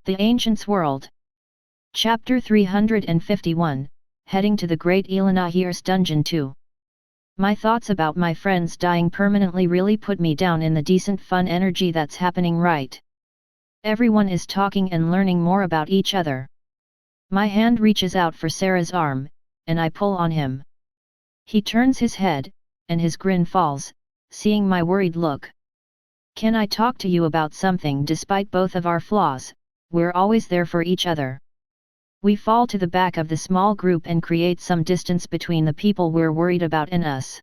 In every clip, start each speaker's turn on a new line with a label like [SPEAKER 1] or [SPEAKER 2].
[SPEAKER 1] The Ancients' World. Chapter 351, Heading to the Great Elenahiers Dungeon 2. My thoughts about my friends dying permanently really put me down in the decent fun energy that's happening right. Everyone is talking and learning more about each other. My hand reaches out for Sarah's arm, and I pull on him. He turns his head, and his grin falls, seeing my worried look. Can I talk to you about something? Despite both of our flaws, we're always there for each other. We fall to the back of the small group and create some distance between the people we're worried about and us.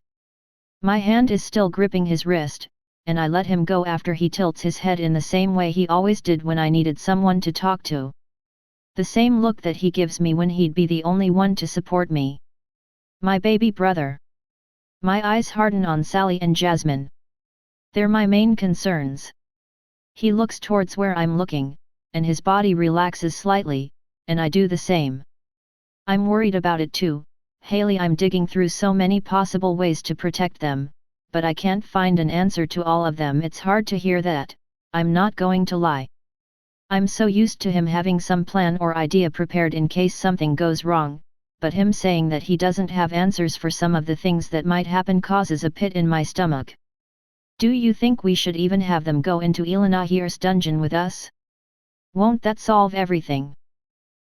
[SPEAKER 1] My hand is still gripping his wrist, and I let him go after he tilts his head in the same way he always did when I needed someone to talk to. The same look that he gives me when he'd be the only one to support me. My baby brother. My eyes harden on Sally and Jasmine. They're my main concerns. He looks towards where I'm looking, and his body relaxes slightly, and I do the same. I'm worried about it too, Haley. I'm digging through so many possible ways to protect them, but I can't find an answer to all of them. It's hard to hear that, I'm not going to lie. I'm so used to him having some plan or idea prepared in case something goes wrong, but him saying that he doesn't have answers for some of the things that might happen causes a pit in my stomach. Do you think we should even have them go into Elenahiers' dungeon with us? Won't that solve everything?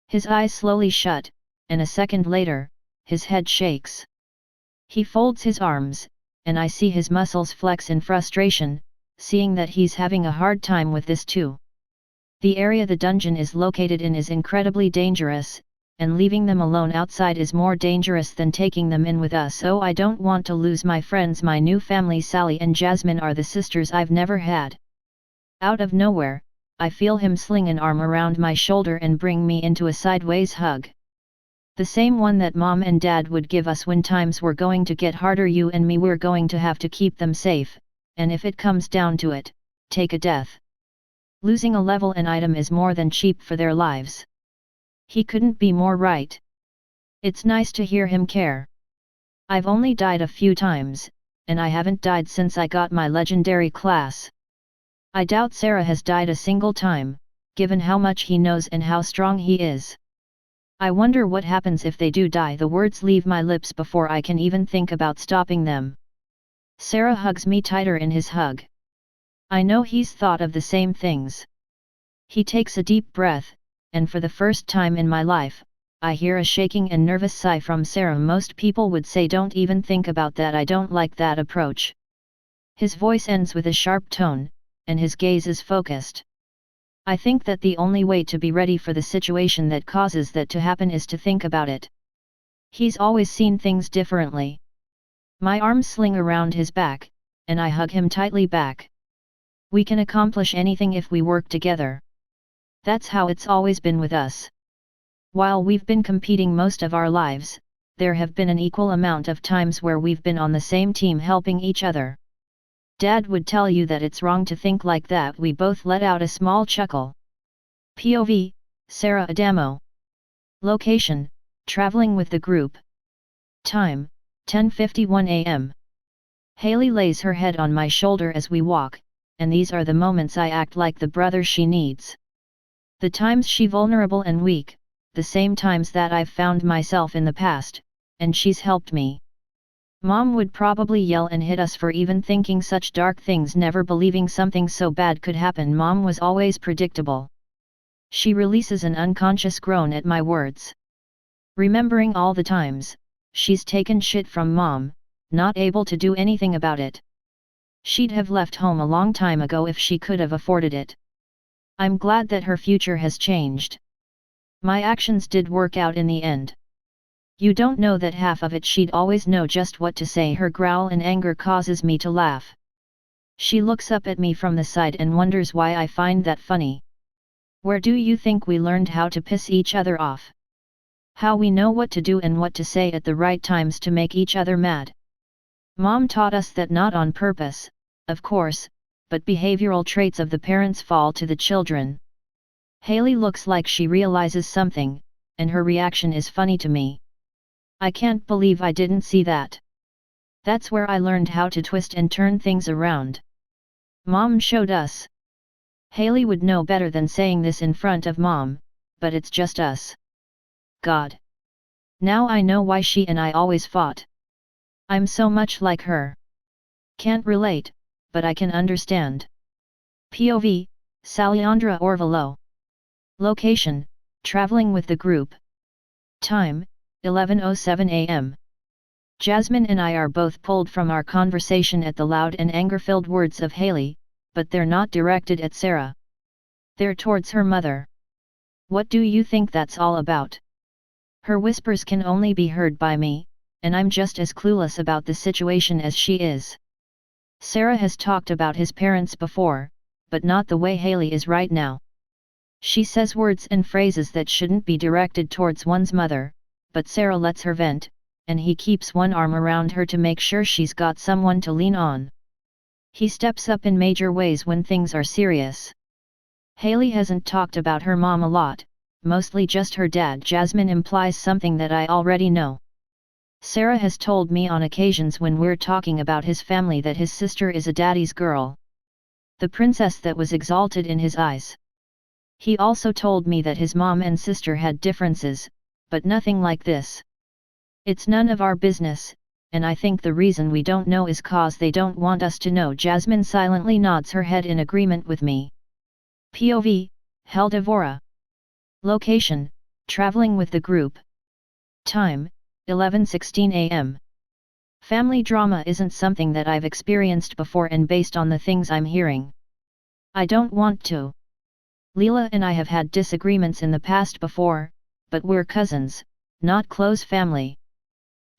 [SPEAKER 1] His eyes slowly shut, and a second later, his head shakes. He folds his arms, and I see his muscles flex in frustration, seeing that he's having a hard time with this too. The area the dungeon is located in is incredibly dangerous, and leaving them alone outside is more dangerous than taking them in with us. Oh, I don't want to lose my friends. My new family. Sally and Jasmine are the sisters I've never had. Out of nowhere, I feel him sling an arm around my shoulder and bring me into a sideways hug. The same one that Mom and Dad would give us when times were going to get harder. You and me, we're going to have to keep them safe, and if it comes down to it, take a death. Losing a level and item is more than cheap for their lives. He couldn't be more right. It's nice to hear him care. I've only died a few times, and I haven't died since I got my legendary class. I doubt Sarah has died a single time, given how much he knows and how strong he is. I wonder what happens if they do die. The words leave my lips before I can even think about stopping them. Sarah hugs me tighter in his hug. I know he's thought of the same things. He takes a deep breath, and for the first time in my life, I hear a shaking and nervous sigh from Sarah. Most people would say don't even think about that. I don't like that approach. His voice ends with a sharp tone, and his gaze is focused. I think that the only way to be ready for the situation that causes that to happen is to think about it. He's always seen things differently. My arms sling around his back, and I hug him tightly back. We can accomplish anything if we work together. That's how it's always been with us. While we've been competing most of our lives, there have been an equal amount of times where we've been on the same team helping each other. Dad would tell you that it's wrong to think like that. We both let out a small chuckle. POV, Sarah Adamo. Location, traveling with the group. Time, 10:51 a.m. Haley lays her head on my shoulder as we walk, and these are the moments I act like the brother she needs. The times she's vulnerable and weak, the same times that I've found myself in the past, and she's helped me. Mom would probably yell and hit us for even thinking such dark things, never believing something so bad could happen. Mom was always predictable. She releases an unconscious groan at my words. Remembering all the times she's taken shit from Mom, not able to do anything about it. She'd have left home a long time ago if she could have afforded it. I'm glad that her future has changed. My actions did work out in the end. You don't know that half of it. She'd always know just what to say. Her growl and anger causes me to laugh. She looks up at me from the side and wonders why I find that funny. Where do you think we learned how to piss each other off? How we know what to do and what to say at the right times to make each other mad? Mom taught us that, not on purpose, of course, but behavioral traits of the parents fall to the children. Haley looks like she realizes something, and her reaction is funny to me. I can't believe I didn't see that. That's where I learned how to twist and turn things around. Mom showed us. Haley would know better than saying this in front of Mom, but it's just us. God. Now I know why she and I always fought. I'm so much like her. Can't relate, but I can understand. POV, Saliandra Orvalo. Location, traveling with the group. Time, 11:07 a.m. Jasmine and I are both pulled from our conversation at the loud and anger-filled words of Haley, but they're not directed at Sarah. They're towards her mother. What do you think that's all about? Her whispers can only be heard by me, and I'm just as clueless about the situation as she is. Sarah has talked about his parents before, but not the way Haley is right now. She says words and phrases that shouldn't be directed towards one's mother, but Sarah lets her vent, and he keeps one arm around her to make sure she's got someone to lean on. He steps up in major ways when things are serious. Haley hasn't talked about her mom a lot, mostly just her dad. Jasmine implies something that I already know. Sarah has told me on occasions when we're talking about his family that his sister is a daddy's girl. The princess that was exalted in his eyes. He also told me that his mom and sister had differences, but nothing like this. It's none of our business, and I think the reason we don't know is cause they don't want us to know. Jasmine silently nods her head in agreement with me. POV, Heldivora. Location, traveling with the group. Time, 11:16 a.m. Family drama isn't something that I've experienced before, and based on the things I'm hearing, I don't want to. Leela and I have had disagreements in the past before, but we're cousins, not close family.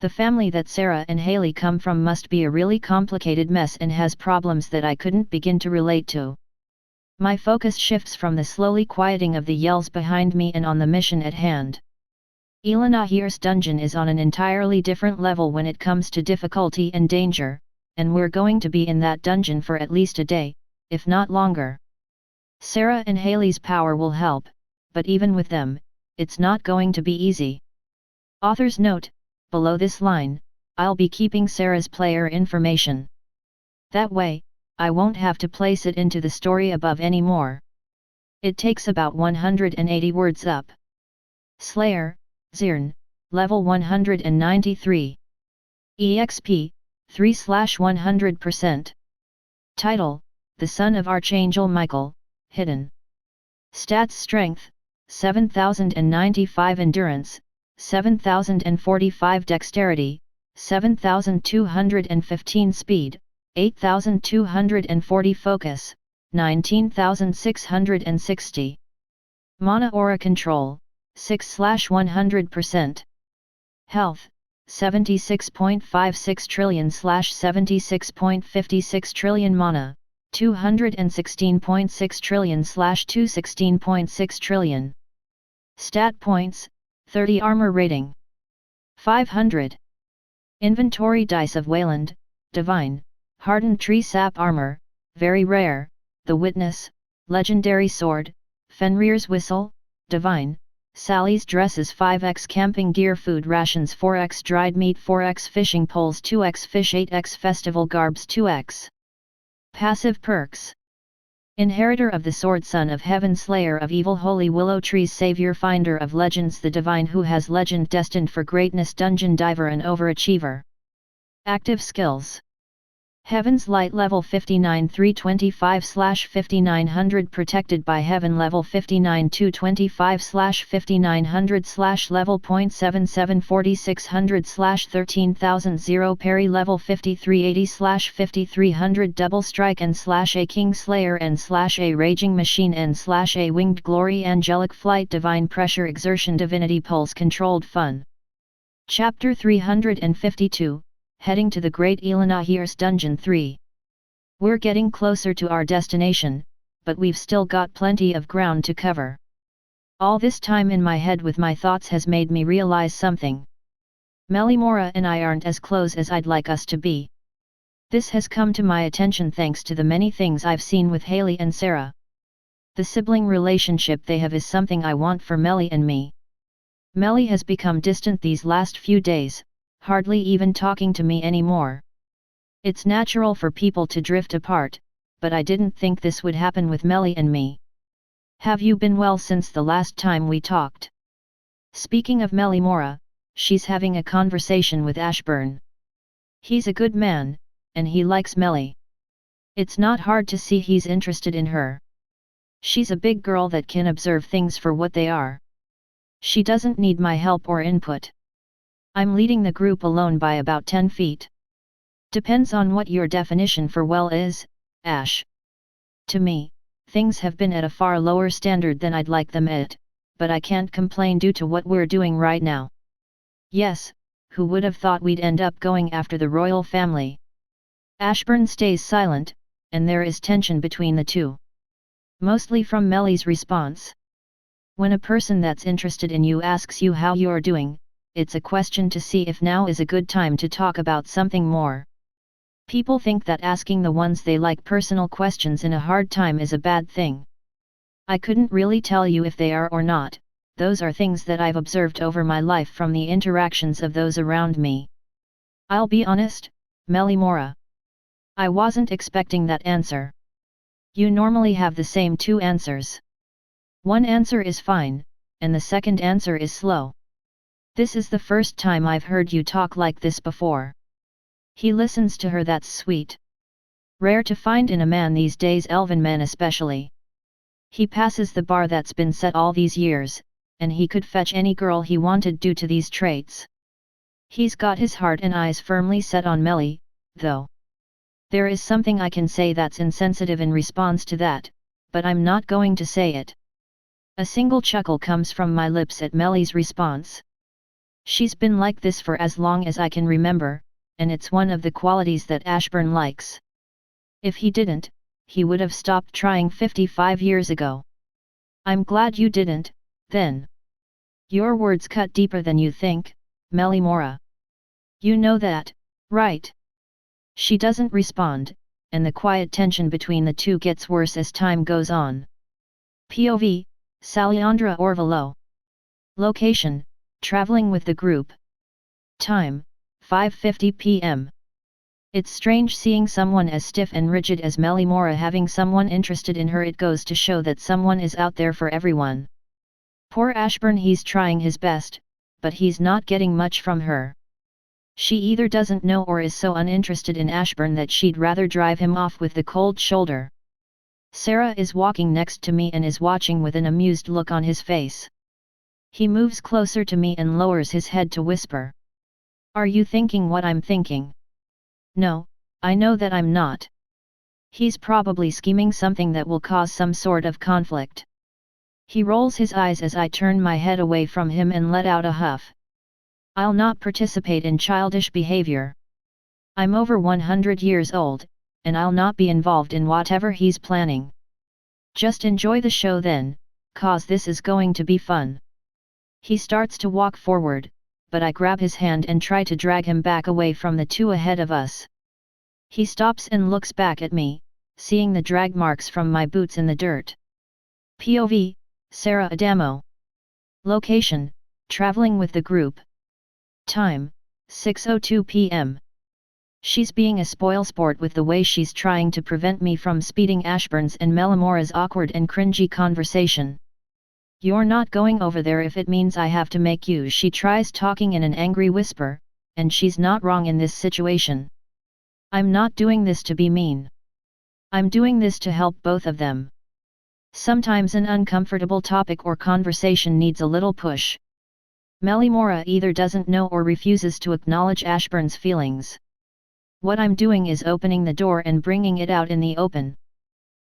[SPEAKER 1] The family that Sarah and Haley come from must be a really complicated mess and has problems that I couldn't begin to relate to. My focus shifts from the slowly quieting of the yells behind me and on the mission at hand. Elenahiers' dungeon is on an entirely different level when it comes to difficulty and danger, and we're going to be in that dungeon for at least a day, if not longer. Sarah and Haley's power will help, but even with them, it's not going to be easy. Author's note: below this line, I'll be keeping Sarah's player information. That way, I won't have to place it into the story above anymore. It takes about 180 words up. Slayer, Zirn, level 193. EXP, 3/100%. Title: The Son of Archangel Michael, Hidden. Stats: Strength, 7095, Endurance, 7045, Dexterity, 7215, Speed, 8240, Focus, 19660. Mana Aura Control, 6/100%. Health, 76.56 trillion/76.56 trillion. Mana, 216.6 trillion/216.6 trillion. Stat points, 30. Armor rating, 500. Inventory: Dice of Wayland, Divine, Hardened Tree Sap Armor, very rare, The Witness, Legendary Sword, Fenrir's Whistle, Divine, Sally's Dresses, 5x Camping Gear, Food Rations, 4x Dried Meat, 4x Fishing Poles, 2x Fish, 8x Festival Garbs, 2x. Passive perks: Inheritor of the Sword, Son of Heaven, Slayer of Evil, Holy Willow Trees, Savior, Finder of Legends, the Divine who has legend, destined for greatness, Dungeon Diver, and Overachiever. Active skills: Heaven's Light, level 59 325/5900, Protected by Heaven, level 59 225/5900 level 0.77 4600/13000, Parry, level 5380/5300, Double Strike /A King Slayer /A Raging Machine /A Winged Glory, Angelic Flight, Divine Pressure, Exertion, Divinity Pulse, Controlled Fun. Chapter 352, Heading to the Great Elenahiers Dungeon 3. We're getting closer to our destination, but we've still got plenty of ground to cover. All this time in my head with my thoughts has made me realize something. Melimora and I aren't as close as I'd like us to be. This has come to my attention thanks to the many things I've seen with Haley and Sarah. The sibling relationship they have is something I want for Meli and me. Meli has become distant these last few days, hardly even talking to me anymore. It's natural for people to drift apart, but I didn't think this would happen with Melly and me. Have you been well since the last time we talked? Speaking of Melimora, she's having a conversation with Ashburn. He's a good man, and he likes Melly. It's not hard to see he's interested in her. She's a big girl that can observe things for what they are. She doesn't need my help or input. I'm leading the group alone by about 10 feet. Depends on what your definition for well is, Ash. To me, things have been at a far lower standard than I'd like them at, but I can't complain due to what we're doing right now. Yes, who would have thought we'd end up going after the royal family? Ashburn stays silent, and there is tension between the two. Mostly from Melly's response. When a person that's interested in you asks you how you're doing, it's a question to see if now is a good time to talk about something more. People think that asking the ones they like personal questions in a hard time is a bad thing. I couldn't really tell you if they are or not, those are things that I've observed over my life from the interactions of those around me. I'll be honest, Melimora. I wasn't expecting that answer. You normally have the same two answers. One answer is fine, and the second answer is slow. This is the first time I've heard you talk like this before. He listens to her. That's sweet. Rare to find in a man these days, elven men especially. He passes the bar that's been set all these years, and he could fetch any girl he wanted due to these traits. He's got his heart and eyes firmly set on Melly, though. There is something I can say that's insensitive in response to that, but I'm not going to say it. A single chuckle comes from my lips at Melly's response. She's been like this for as long as I can remember, and it's one of the qualities that Ashburn likes. If he didn't, he would have stopped trying 55 years ago. I'm glad you didn't, then. Your words cut deeper than you think, Melimora. You know that, right? She doesn't respond, and the quiet tension between the two gets worse as time goes on. POV, Salyandra Orvalo. Location, traveling with the group. Time, 5:50 p.m. It's strange seeing someone as stiff and rigid as Melimora having someone interested in her. It goes to show that someone is out there for everyone. Poor Ashburn, he's trying his best, but he's not getting much from her. She either doesn't know or is so uninterested in Ashburn that she'd rather drive him off with the cold shoulder. Sarah is walking next to me and is watching with an amused look on his face. He moves closer to me and lowers his head to whisper. Are you thinking what I'm thinking? No, I know that I'm not. He's probably scheming something that will cause some sort of conflict. He rolls his eyes as I turn my head away from him and let out a huff. I'll not participate in childish behavior. I'm over 100 years old, and I'll not be involved in whatever he's planning. Just enjoy the show then, cause this is going to be fun. He starts to walk forward, but I grab his hand and try to drag him back away from the two ahead of us. He stops and looks back at me, seeing the drag marks from my boots in the dirt. POV, Sarah Adamo. Location, traveling with the group. Time, 6:02 p.m. She's being a spoilsport with the way she's trying to prevent me from speeding Ashburn's and Melimora's awkward and cringy conversation. You're not going over there if it means I have to make you. She tries talking in an angry whisper, and she's not wrong in this situation. I'm not doing this to be mean. I'm doing this to help both of them. Sometimes an uncomfortable topic or conversation needs a little push. Melimora either doesn't know or refuses to acknowledge Ashburn's feelings. What I'm doing is opening the door and bringing it out in the open.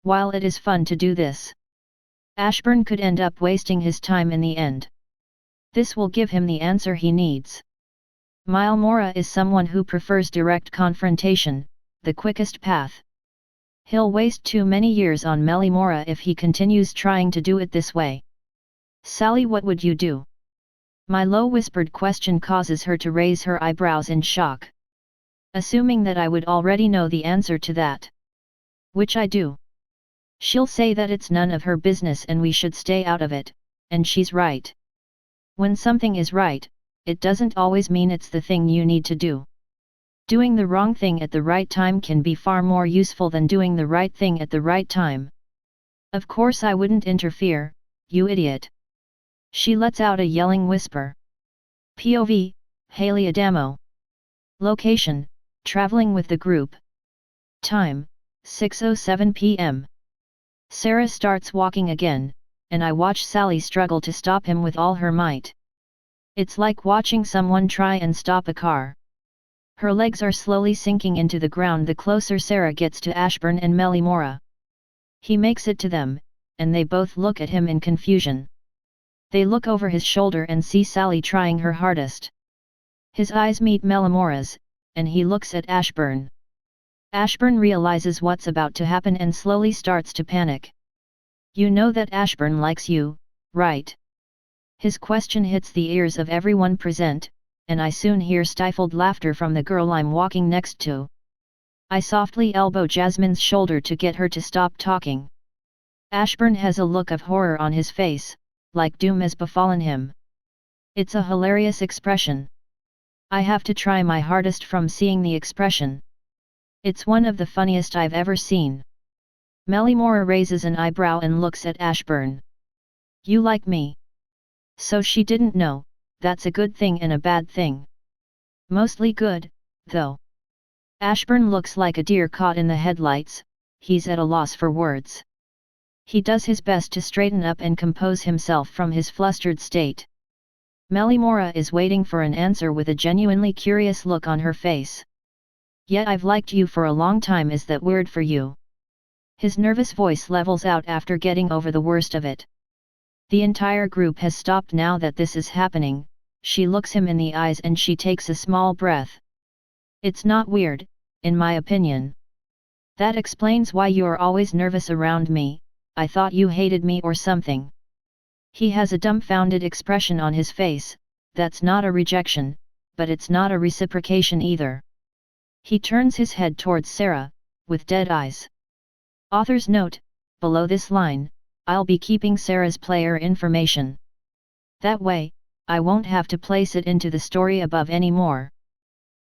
[SPEAKER 1] While it is fun to do this, Ashburn could end up wasting his time in the end. This will give him the answer he needs. Melimora is someone who prefers direct confrontation, the quickest path. He'll waste too many years on Melimora if he continues trying to do it this way. Sally, what would you do? My low whispered question causes her to raise her eyebrows in shock. Assuming that I would already know the answer to that. Which I do. She'll say that it's none of her business and we should stay out of it, and she's right. When something is right, it doesn't always mean it's the thing you need to do. Doing the wrong thing at the right time can be far more useful than doing the right thing at the right time. Of course I wouldn't interfere, you idiot. She lets out a yelling whisper. POV, Haley Adamo. Location, traveling with the group. Time, 6:07 p.m. Sarah starts walking again, and I watch Sally struggle to stop him with all her might. It's like watching someone try and stop a car. Her legs are slowly sinking into the ground the closer Sarah gets to Ashburn and Melimora. He makes it to them, and they both look at him in confusion. They look over his shoulder and see Sally trying her hardest. His eyes meet Melimora's, and he looks at Ashburn. Ashburn realizes what's about to happen and slowly starts to panic. You know that Ashburn likes you, right? His question hits the ears of everyone present, and I soon hear stifled laughter from the girl I'm walking next to. I softly elbow Jasmine's shoulder to get her to stop talking. Ashburn has a look of horror on his face, like doom has befallen him. It's a hilarious expression. I have to try my hardest from seeing the expression. It's one of the funniest I've ever seen. Melimora raises an eyebrow and looks at Ashburn. You like me? So she didn't know, that's a good thing and a bad thing. Mostly good, though. Ashburn looks like a deer caught in the headlights, he's at a loss for words. He does his best to straighten up and compose himself from his flustered state. Melimora is waiting for an answer with a genuinely curious look on her face. Yet I've liked you for a long time, is that weird for you? His nervous voice levels out after getting over the worst of it. The entire group has stopped now that this is happening. She looks him in the eyes and she takes a small breath. It's not weird, in my opinion. That explains why you're always nervous around me. I thought you hated me or something. He has a dumbfounded expression on his face. That's not a rejection, but it's not a reciprocation either. He turns his head towards Sarah, with dead eyes. Author's note, below this line, I'll be keeping Sarah's player information. That way, I won't have to place it into the story above anymore.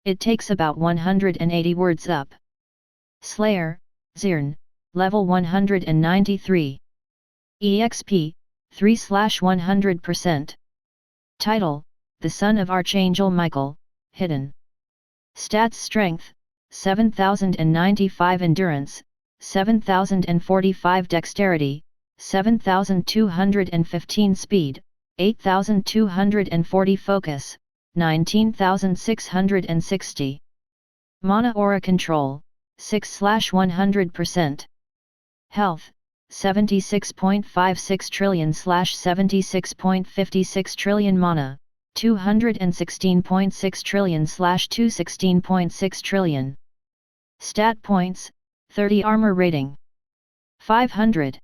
[SPEAKER 1] It takes about 180 words up. Slayer, Zirn, level 193. EXP, 3/100%. Title, The Son of Archangel Michael, Hidden. Stats: Strength, 7095, Endurance, 7045, Dexterity, 7215, Speed, 8240, Focus, 19660. Mana Aura Control, 6/100%. Health, 76.56 trillion/76.56 trillion. Mana, 216.6 trillion/216.6 trillion. Stat points, 30. Armor rating, 500.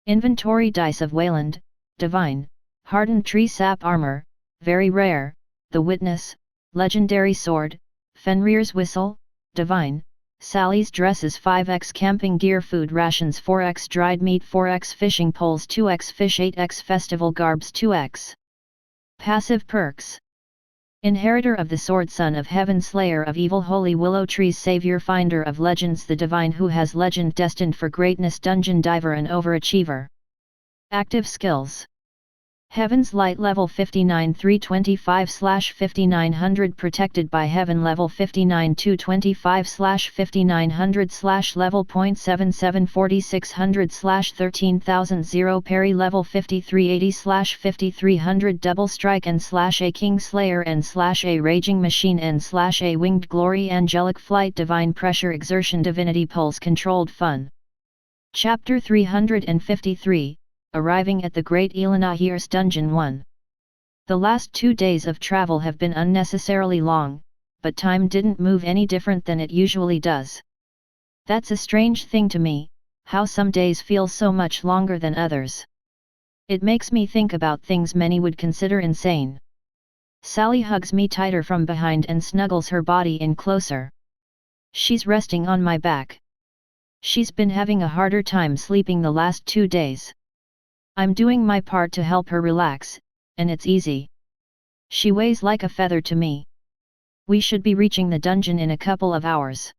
[SPEAKER 1] Inventory: Dice of Wayland, Divine, Hardened Tree Sap Armor, Very Rare, The Witness, Legendary Sword, Fenrir's Whistle, Divine, Sally's Dresses, 5x Camping Gear, Food Rations, 4x Dried Meat, 4x Fishing Poles, 2x Fish, 8x Festival Garbs, 2x. Passive perks: Inheritor of the Sword, Son of Heaven, Slayer of Evil, Holy Willow Trees, Savior, Finder of Legends, the Divine who has legend, Destined for Greatness, Dungeon Diver and Overachiever. Active skills: Heaven's Light, level 59 325/5900, Protected by Heaven, level 59 225/5900 level .77 4600/13000, Parry, level 5380/5300, Double Strike and /A King Slayer and /A Raging Machine and /A Winged Glory, Angelic Flight, Divine Pressure, Exertion, Divinity Pulse, Controlled Fun. Chapter 353, Arriving at the Great Elenahiers Dungeon 1. The last 2 days of travel have been unnecessarily long, but time didn't move any different than it usually does. That's a strange thing to me, how some days feel so much longer than others. It makes me think about things many would consider insane. Sally hugs me tighter from behind and snuggles her body in closer. She's resting on my back. She's been having a harder time sleeping the last 2 days. I'm doing my part to help her relax, and it's easy. She weighs like a feather to me. We should be reaching the dungeon in a couple of hours.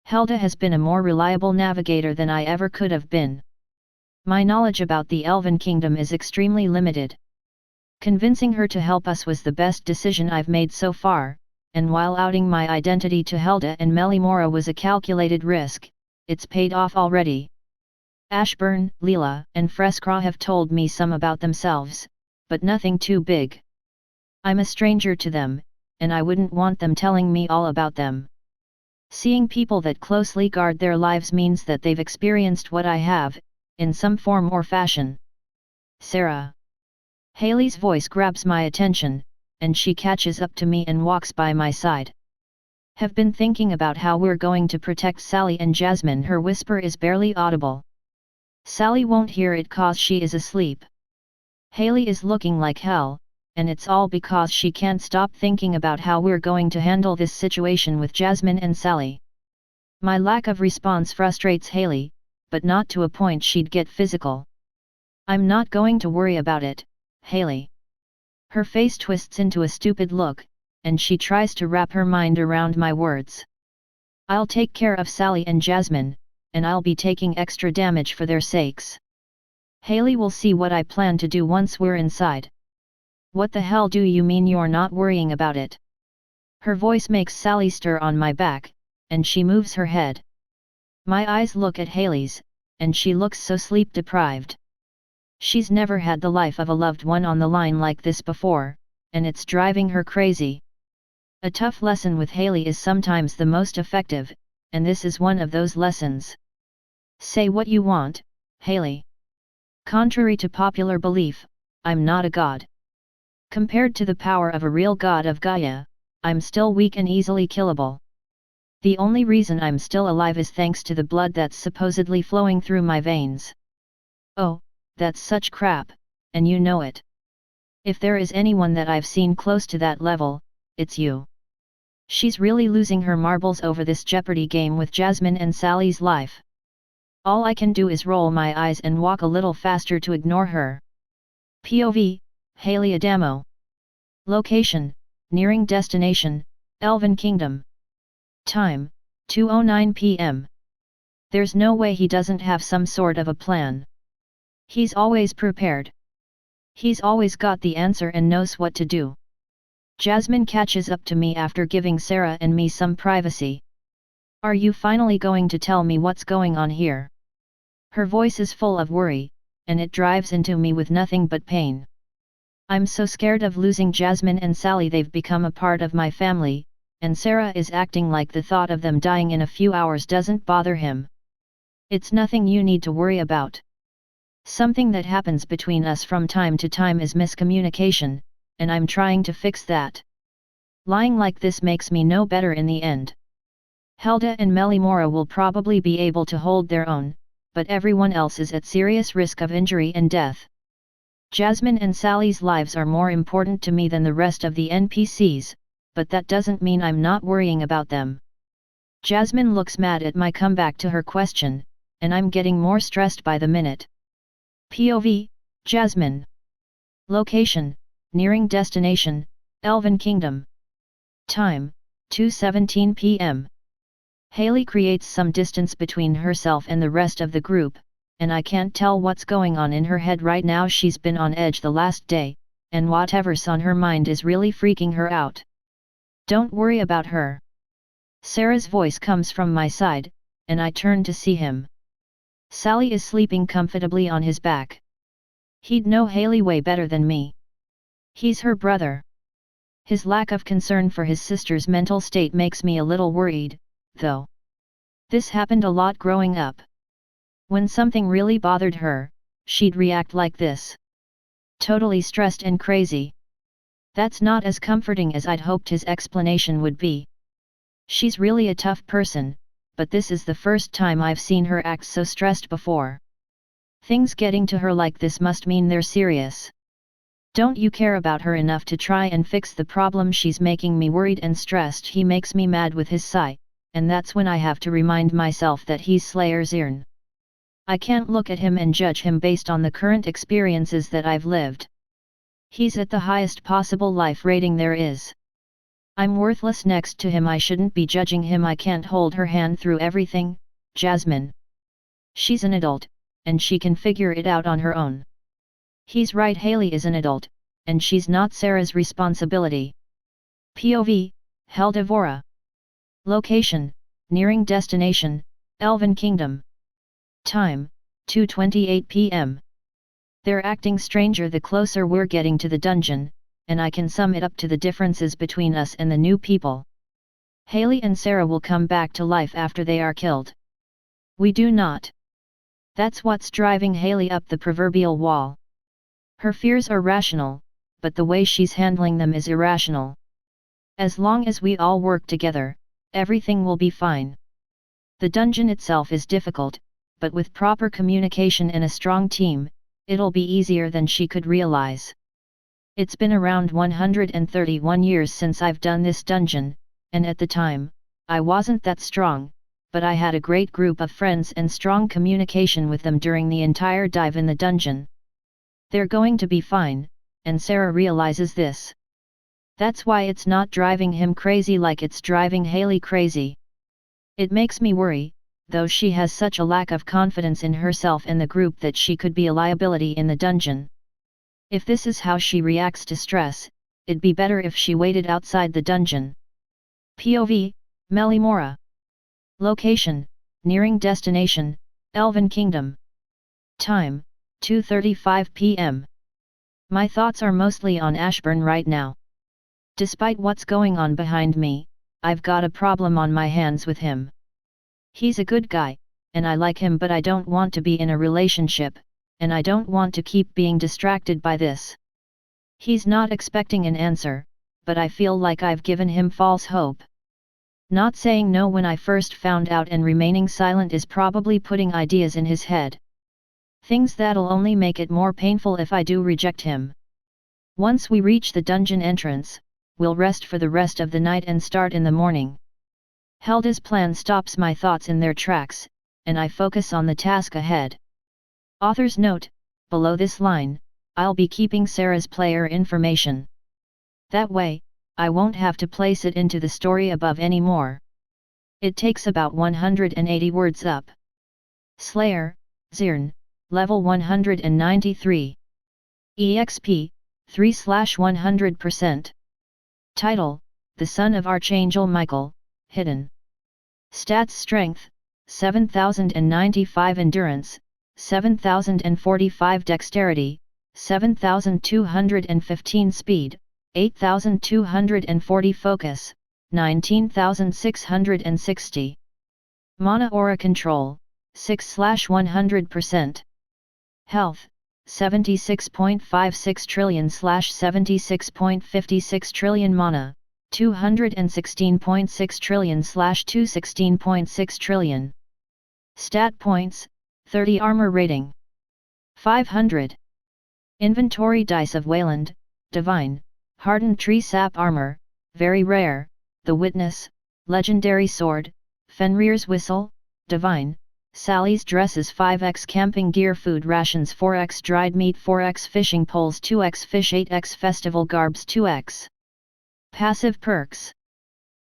[SPEAKER 1] Helda has been a more reliable navigator than I ever could have been. My knowledge about the Elven Kingdom is extremely limited. Convincing her to help us was the best decision I've made so far, and while outing my identity to Helda and Melimora was a calculated risk, it's paid off already. Ashburn, Leela, and Freskra have told me some about themselves, but nothing too big. I'm a stranger to them, and I wouldn't want them telling me all about them. Seeing people that closely guard their lives means that they've experienced what I have, in some form or fashion. Sarah. Haley's voice grabs my attention, and she catches up to me and walks by my side. Have been thinking about how we're going to protect Sally and Jasmine. Her whisper is barely audible. Sally won't hear it cause she is asleep. Haley is looking like hell, and it's all because she can't stop thinking about how we're going to handle this situation with Jasmine and Sally. My lack of response frustrates Haley, but not to a point she'd get physical. I'm not going to worry about it, Haley. Her face twists into a stupid look, and she tries to wrap her mind around my words. I'll take care of Sally and Jasmine, and I'll be taking extra damage for their sakes. Haley will see what I plan to do once we're inside. What the hell do you mean you're not worrying about it? Her voice makes Sally stir on my back, and she moves her head. My eyes look at Haley's, and she looks so sleep-deprived. She's never had the life of a loved one on the line like this before, and it's driving her crazy. A tough lesson with Haley is sometimes the most effective, and this is one of those lessons. Say what you want, Haley. Contrary to popular belief, I'm not a god. Compared to the power of a real god of Gaia, I'm still weak and easily killable. The only reason I'm still alive is thanks to the blood that's supposedly flowing through my veins. Oh, that's such crap, and you know it. If there is anyone that I've seen close to that level, it's you. She's really losing her marbles over this Jeopardy game with Jasmine and Sally's life. All I can do is roll my eyes and walk a little faster to ignore her. POV, Haley Adamo. Location, nearing destination, Elven Kingdom. Time, 2:09 p.m. There's no way he doesn't have some sort of a plan. He's always prepared. He's always got the answer and knows what to do. Jasmine catches up to me after giving Sarah and me some privacy. Are you finally going to tell me what's going on here? Her voice is full of worry, and it drives into me with nothing but pain. I'm so scared of losing Jasmine and Sally. They've become a part of my family, and Sarah is acting like the thought of them dying in a few hours doesn't bother him. It's nothing you need to worry about. Something that happens between us from time to time is miscommunication, and I'm trying to fix that. Lying like this makes me no better in the end. Helda and Melimora will probably be able to hold their own, but everyone else is at serious risk of injury and death. Jasmine and Sally's lives are more important to me than the rest of the NPCs, but that doesn't mean I'm not worrying about them. Jasmine looks mad at my comeback to her question, and I'm getting more stressed by the minute. POV, Jasmine. Location, nearing destination, Elven Kingdom. Time, 2:17 p.m. Haley creates some distance between herself and the rest of the group, and I can't tell what's going on in her head right now. She's been on edge the last day, and whatever's on her mind is really freaking her out. Don't worry about her. Sarah's voice comes from my side, and I turn to see him. Sally is sleeping comfortably on his back. He'd know Haley way better than me. He's her brother. His lack of concern for his sister's mental state makes me a little worried, though. This happened a lot growing up. When something really bothered her, she'd react like this. Totally stressed and crazy. That's not as comforting as I'd hoped his explanation would be. She's really a tough person, but this is the first time I've seen her act so stressed before. Things getting to her like this must mean they're serious. Don't you care about her enough to try and fix the problem? She's making me worried and stressed. He makes me mad with his sigh, and that's when I have to remind myself that he's Slayer's Earn. I can't look at him and judge him based on the current experiences that I've lived. He's at the highest possible life rating there is. I'm worthless next to him. I shouldn't be judging him. I can't hold her hand through everything, Jasmine. She's an adult, and she can figure it out on her own. He's right, Haley is an adult, and she's not Sarah's responsibility. POV, Heldivora. Location, nearing destination, Elven Kingdom. Time, 2:28 p.m. They're acting stranger the closer we're getting to the dungeon, and I can sum it up to the differences between us and the new people. Haley and Sarah will come back to life after they are killed. We do not. That's what's driving Haley up the proverbial wall. Her fears are rational, but the way she's handling them is irrational. As long as we all work together, everything will be fine. The dungeon itself is difficult, but with proper communication and a strong team, it'll be easier than she could realize. It's been around 131 years since I've done this dungeon, and at the time, I wasn't that strong, but I had a great group of friends and strong communication with them during the entire dive in the dungeon. They're going to be fine, and Sarah realizes this. That's why it's not driving him crazy like it's driving Haley crazy. It makes me worry, though she has such a lack of confidence in herself and the group that she could be a liability in the dungeon. If this is how she reacts to stress, it'd be better if she waited outside the dungeon. POV, Melimora. Location, nearing destination, Elven Kingdom. Time, 2:35 p.m. My thoughts are mostly on Ashburn right now. Despite what's going on behind me, I've got a problem on my hands with him. He's a good guy, and I like him, but I don't want to be in a relationship, and I don't want to keep being distracted by this. He's not expecting an answer, but I feel like I've given him false hope. Not saying no when I first found out and remaining silent is probably putting ideas in his head. Things that'll only make it more painful if I do reject him. Once we reach the dungeon entrance, we'll rest for the rest of the night and start in the morning. Helda's plan stops my thoughts in their tracks, and I focus on the task ahead. Author's note, below this line, I'll be keeping Sarah's player information. That way, I won't have to place it into the story above anymore. It takes about 180 words up. Slayer, Zirn, level 193. EXP, 3/100%. Title, The Son of Archangel Michael, Hidden. Stats: Strength, 7095, Endurance, 7045, Dexterity, 7215, Speed, 8240, Focus, 19660. Mana Aura Control, 6/100%. Health, 76.56 trillion/76.56 trillion. Mana, 216.6 trillion/216.6 trillion. Stat points, 30. Armor rating, 500. Inventory: Dice of Wayland, Divine, Hardened Tree Sap Armor, Very Rare, The Witness, Legendary Sword, Fenrir's Whistle, Divine, Sally's Dresses, 5x Camping Gear, Food Rations, 4x Dried Meat, 4x Fishing Poles, 2x Fish, 8x Festival Garbs, 2x. Passive perks: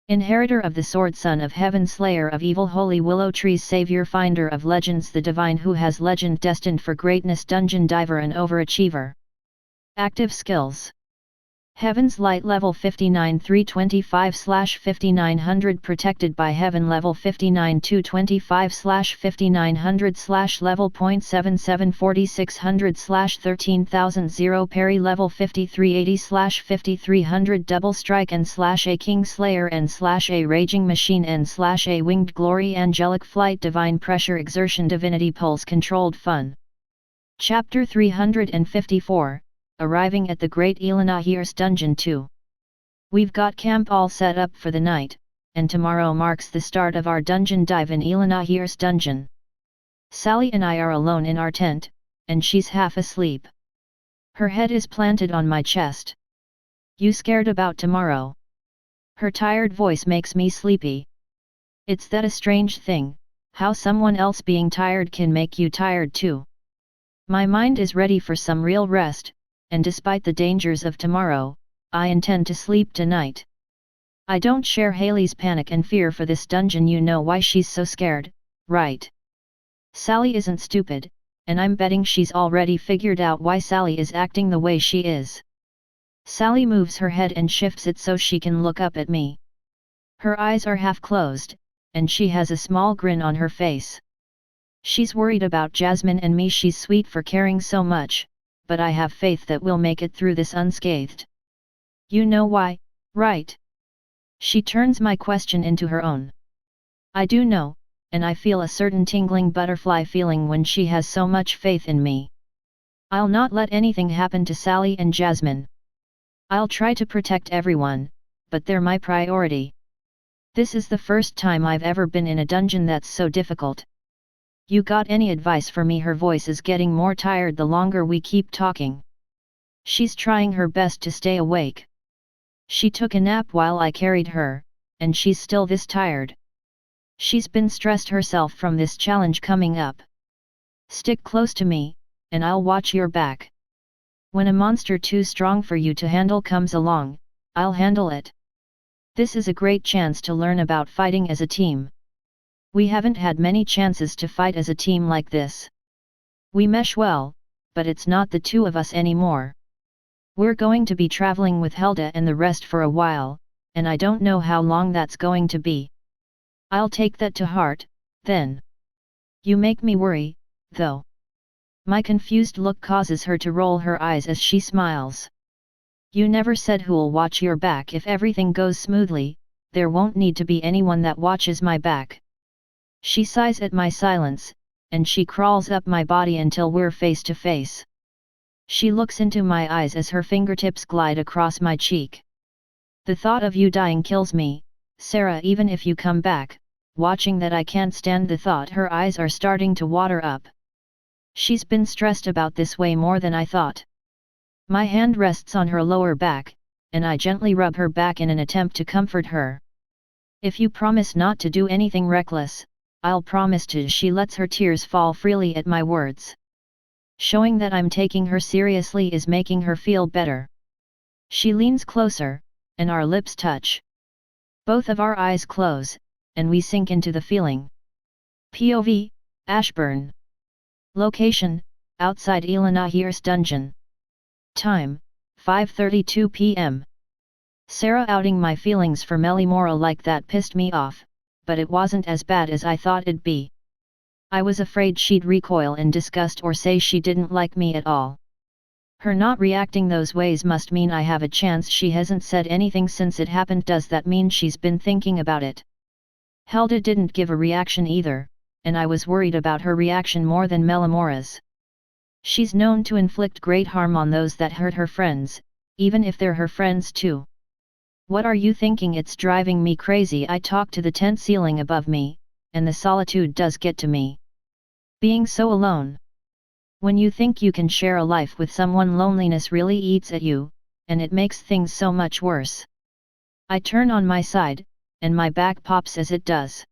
[SPEAKER 1] Inheritor of the Sword, Son of Heaven, Slayer of Evil, Holy Willow Trees, Savior, Finder of Legends, the Divine who has legend, destined for greatness, Dungeon Diver, and Overachiever. Active skills: Heaven's Light, level 59 325/5900, Protected by Heaven, level 59 225/5900 level 0.77 4600/13000, Parry, level 5380/5300, Double Strike /A King Slayer /A Raging Machine /A Winged Glory, Angelic Flight, Divine Pressure, Exertion, Divinity Pulse, Controlled Fun. Chapter 354, Arriving at the Great Elenahiers Dungeon 2. We've got camp all set up for the night, and tomorrow marks the start of our dungeon dive in Elenahiers Dungeon. Sally and I are alone in our tent, and she's half asleep. Her head is planted on my chest. You scared about tomorrow? Her tired voice makes me sleepy. It's that a strange thing, how someone else being tired can make you tired too. My mind is ready for some real rest, and despite the dangers of tomorrow, I intend to sleep tonight. I don't share Haley's panic and fear for this dungeon. You know why she's so scared, right? Sally isn't stupid, and I'm betting she's already figured out why Sally is acting the way she is. Sally moves her head and shifts it so she can look up at me. Her eyes are half closed, and she has a small grin on her face. She's worried about Jasmine and me. She's sweet for caring so much, but I have faith that we'll make it through this unscathed. You know why, right? She turns my question into her own. I do know, and I feel a certain tingling butterfly feeling when she has so much faith in me. I'll not let anything happen to Sally and Jasmine. I'll try to protect everyone, but they're my priority. This is the first time I've ever been in a dungeon that's so difficult. You got any advice for me? Her voice is getting more tired the longer we keep talking. She's trying her best to stay awake. She took a nap while I carried her, and she's still this tired. She's been stressed herself from this challenge coming up. Stick close to me, and I'll watch your back. When a monster too strong for you to handle comes along, I'll handle it. This is a great chance to learn about fighting as a team. We haven't had many chances to fight as a team like this. We mesh well, but it's not the two of us anymore. We're going to be traveling with Helda and the rest for a while, and I don't know how long that's going to be. I'll take that to heart, then. You make me worry, though. My confused look causes her to roll her eyes as she smiles. You never said who'll watch your back. If everything goes smoothly, there won't need to be anyone that watches my back. She sighs at my silence, and she crawls up my body until we're face to face. She looks into my eyes as her fingertips glide across my cheek. The thought of you dying kills me, Sarah. Even if you come back, watching that I can't stand the thought. Her eyes are starting to water up. She's been stressed about this way more than I thought. My hand rests on her lower back, and I gently rub her back in an attempt to comfort her. If you promise not to do anything reckless, I'll promise to. She lets her tears fall freely at my words. Showing that I'm taking her seriously is making her feel better. She leans closer, and our lips touch. Both of our eyes close, and we sink into the feeling. POV, Ashburn. Location, outside Elenahiers dungeon. Time, 5:32 p.m. Sarah outing my feelings for Melimora like that pissed me off, but it wasn't as bad as I thought it'd be. I was afraid she'd recoil in disgust or say she didn't like me at all. Her not reacting those ways must mean I have a chance. She hasn't said anything since it happened. Does that mean she's been thinking about it? Helda didn't give a reaction either, and I was worried about her reaction more than Melimora's. She's known to inflict great harm on those that hurt her friends, even if they're her friends too. What are you thinking? It's driving me crazy. I talk to the tent ceiling above me, and the solitude does get to me. Being so alone. When you think you can share a life with someone, loneliness really eats at you, and it makes things so much worse. I turn on my side, and my back pops as it does.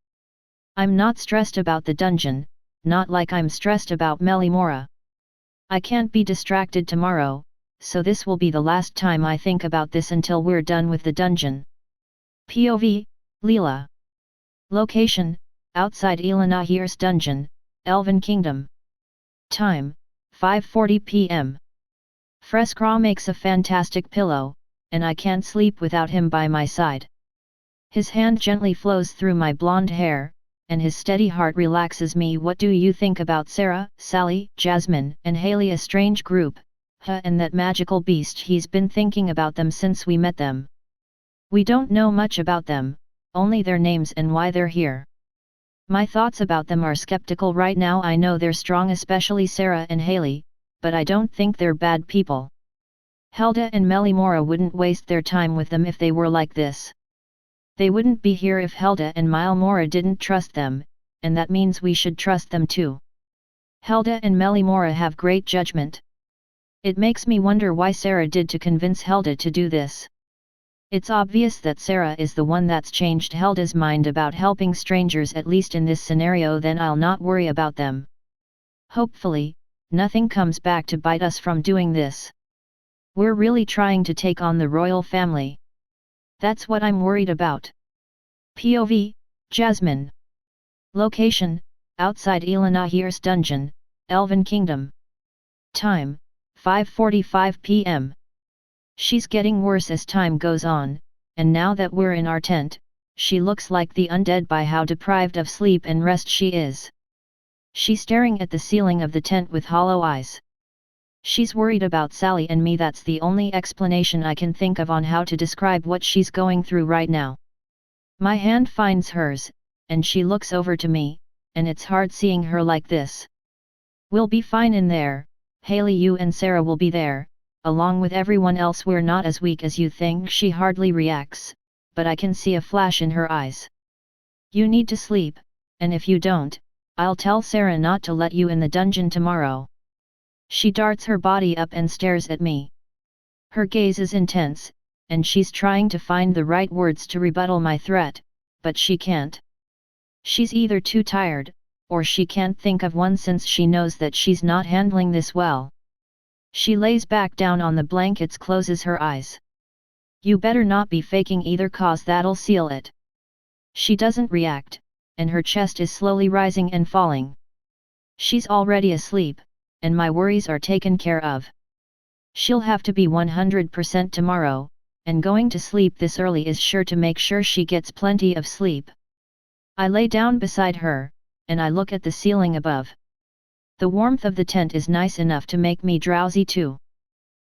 [SPEAKER 1] I'm not stressed about the dungeon, not like I'm stressed about Melimora. I can't be distracted tomorrow, so this will be the last time I think about this until we're done with the dungeon. POV, Leela. Location, outside Elenahiers dungeon, Elven Kingdom. Time, 5:40 p.m. Frescra makes a fantastic pillow, and I can't sleep without him by my side. His hand gently flows through my blonde hair, and his steady heart relaxes me. What do you think about Sarah, Sally, Jasmine, and Haley? A strange group, huh? And that magical beast. He's been thinking about them since we met them. We don't know much about them, only their names and why they're here. My thoughts about them are skeptical right now. I know they're strong, especially Sarah and Haley, but I don't think they're bad people. Helda and Melimora wouldn't waste their time with them if they were like this. They wouldn't be here if Helda and Melimora didn't trust them, and that means we should trust them too. Helda and Melimora have great judgment. It makes me wonder why Sarah did to convince Helda to do this. It's obvious that Sarah is the one that's changed Helda's mind about helping strangers, at least in this scenario. Then I'll not worry about them. Hopefully, nothing comes back to bite us from doing this. We're really trying to take on the royal family. That's what I'm worried about. POV, Jasmine. Location, outside Elenahiers dungeon, Elven Kingdom. Time, 5:45 p.m. She's getting worse as time goes on, and now that we're in our tent, she looks like the undead by how deprived of sleep and rest she is. She's staring at the ceiling of the tent with hollow eyes. She's worried about Sally and me. That's the only explanation I can think of on how to describe what she's going through right now. My hand finds hers, and she looks over to me, and it's hard seeing her like this. We'll be fine in there, Haley. You and Sarah will be there, along with everyone else. We're not as weak as you think. She hardly reacts, but I can see a flash in her eyes. You need to sleep, and if you don't, I'll tell Sarah not to let you in the dungeon tomorrow. She darts her body up and stares at me. Her gaze is intense, and she's trying to find the right words to rebuttal my threat, but she can't. She's either too tired, or she can't think of one since she knows that she's not handling this well. She lays back down on the blankets, closes her eyes. You better not be faking either, cause that'll seal it. She doesn't react, and her chest is slowly rising and falling. She's already asleep, and my worries are taken care of. She'll have to be 100% tomorrow, and going to sleep this early is sure to make sure she gets plenty of sleep. I lay down beside her, and I look at the ceiling above. The warmth of the tent is nice enough to make me drowsy too.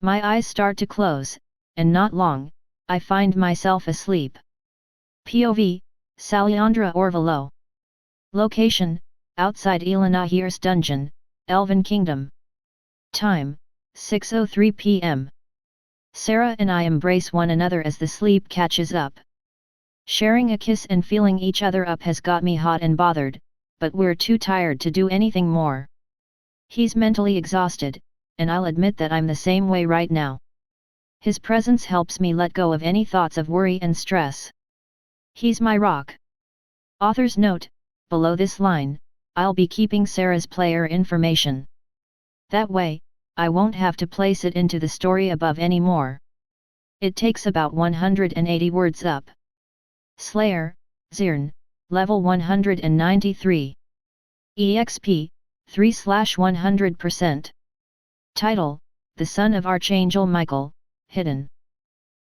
[SPEAKER 1] My eyes start to close, and not long, I find myself asleep. POV, Salyandra Orvalo. Location, outside Elenahiers dungeon, Elven Kingdom. Time, 6:03 p.m. Sarah and I embrace one another as the sleep catches up. Sharing a kiss and feeling each other up has got me hot and bothered, but we're too tired to do anything more. He's mentally exhausted, and I'll admit that I'm the same way right now. His presence helps me let go of any thoughts of worry and stress. He's my rock. Author's note: below this line, I'll be keeping Sarah's player information. That way, I won't have to place it into the story above anymore. It takes about 180 words up. Slayer, Zirn, level 193. EXP, 3/100%. Title, The Son of Archangel Michael, Hidden.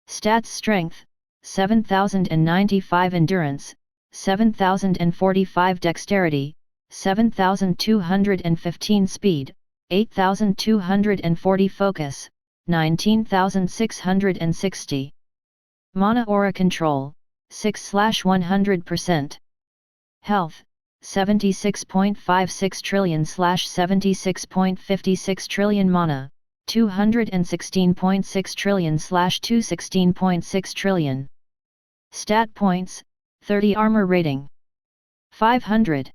[SPEAKER 1] Stats: Strength, 7095, Endurance, 7045, Dexterity, 7215, Speed, 8240, Focus, 19660. Mana Aura Control, 6/100%. Health, 76.56 trillion/76.56 trillion. Mana, 216.6 trillion/216.6 trillion. Stat points, 30. Armor rating, 500.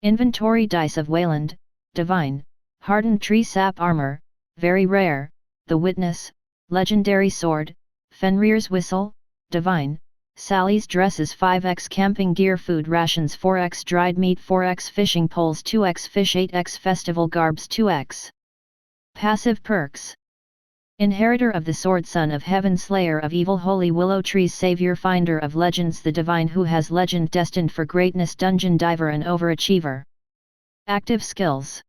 [SPEAKER 1] Inventory: Dice of Wayland, Divine, Hardened Tree Sap Armor, Very Rare, The Witness, Legendary Sword, Fenrir's Whistle, Divine, Sally's Dresses, 5x Camping Gear, Food Rations, 4x Dried Meat, 4x Fishing Poles, 2x Fish, 8x Festival Garbs, 2x. Passive perks: Inheritor of the Sword, Son of Heaven, Slayer of Evil, Holy Willow Trees, Savior, Finder of Legends, the Divine who has legend destined for greatness, Dungeon Diver and Overachiever. Active skills: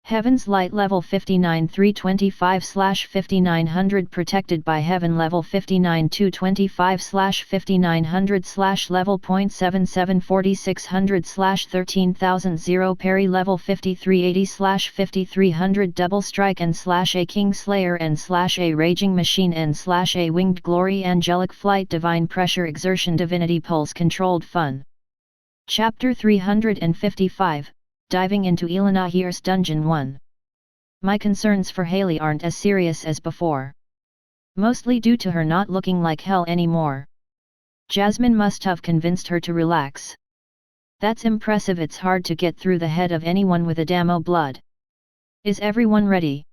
[SPEAKER 1] Heaven's Light level 59 325/5900, Protected by Heaven level 59 225/5900 level .77 4600/13000, Parry level 5380/5300, Double Strike and /A King Slayer and /A Raging Machine and /A Winged Glory, Angelic Flight, Divine Pressure, Exertion, Divinity Pulse, Controlled Fun. Chapter 355, Diving into Elenahiers Dungeon 1. My concerns for Haley aren't as serious as before. Mostly due to her not looking like hell anymore. Jasmine must have convinced her to relax. That's impressive. It's hard to get through the head of anyone with Adamo blood. Is everyone ready?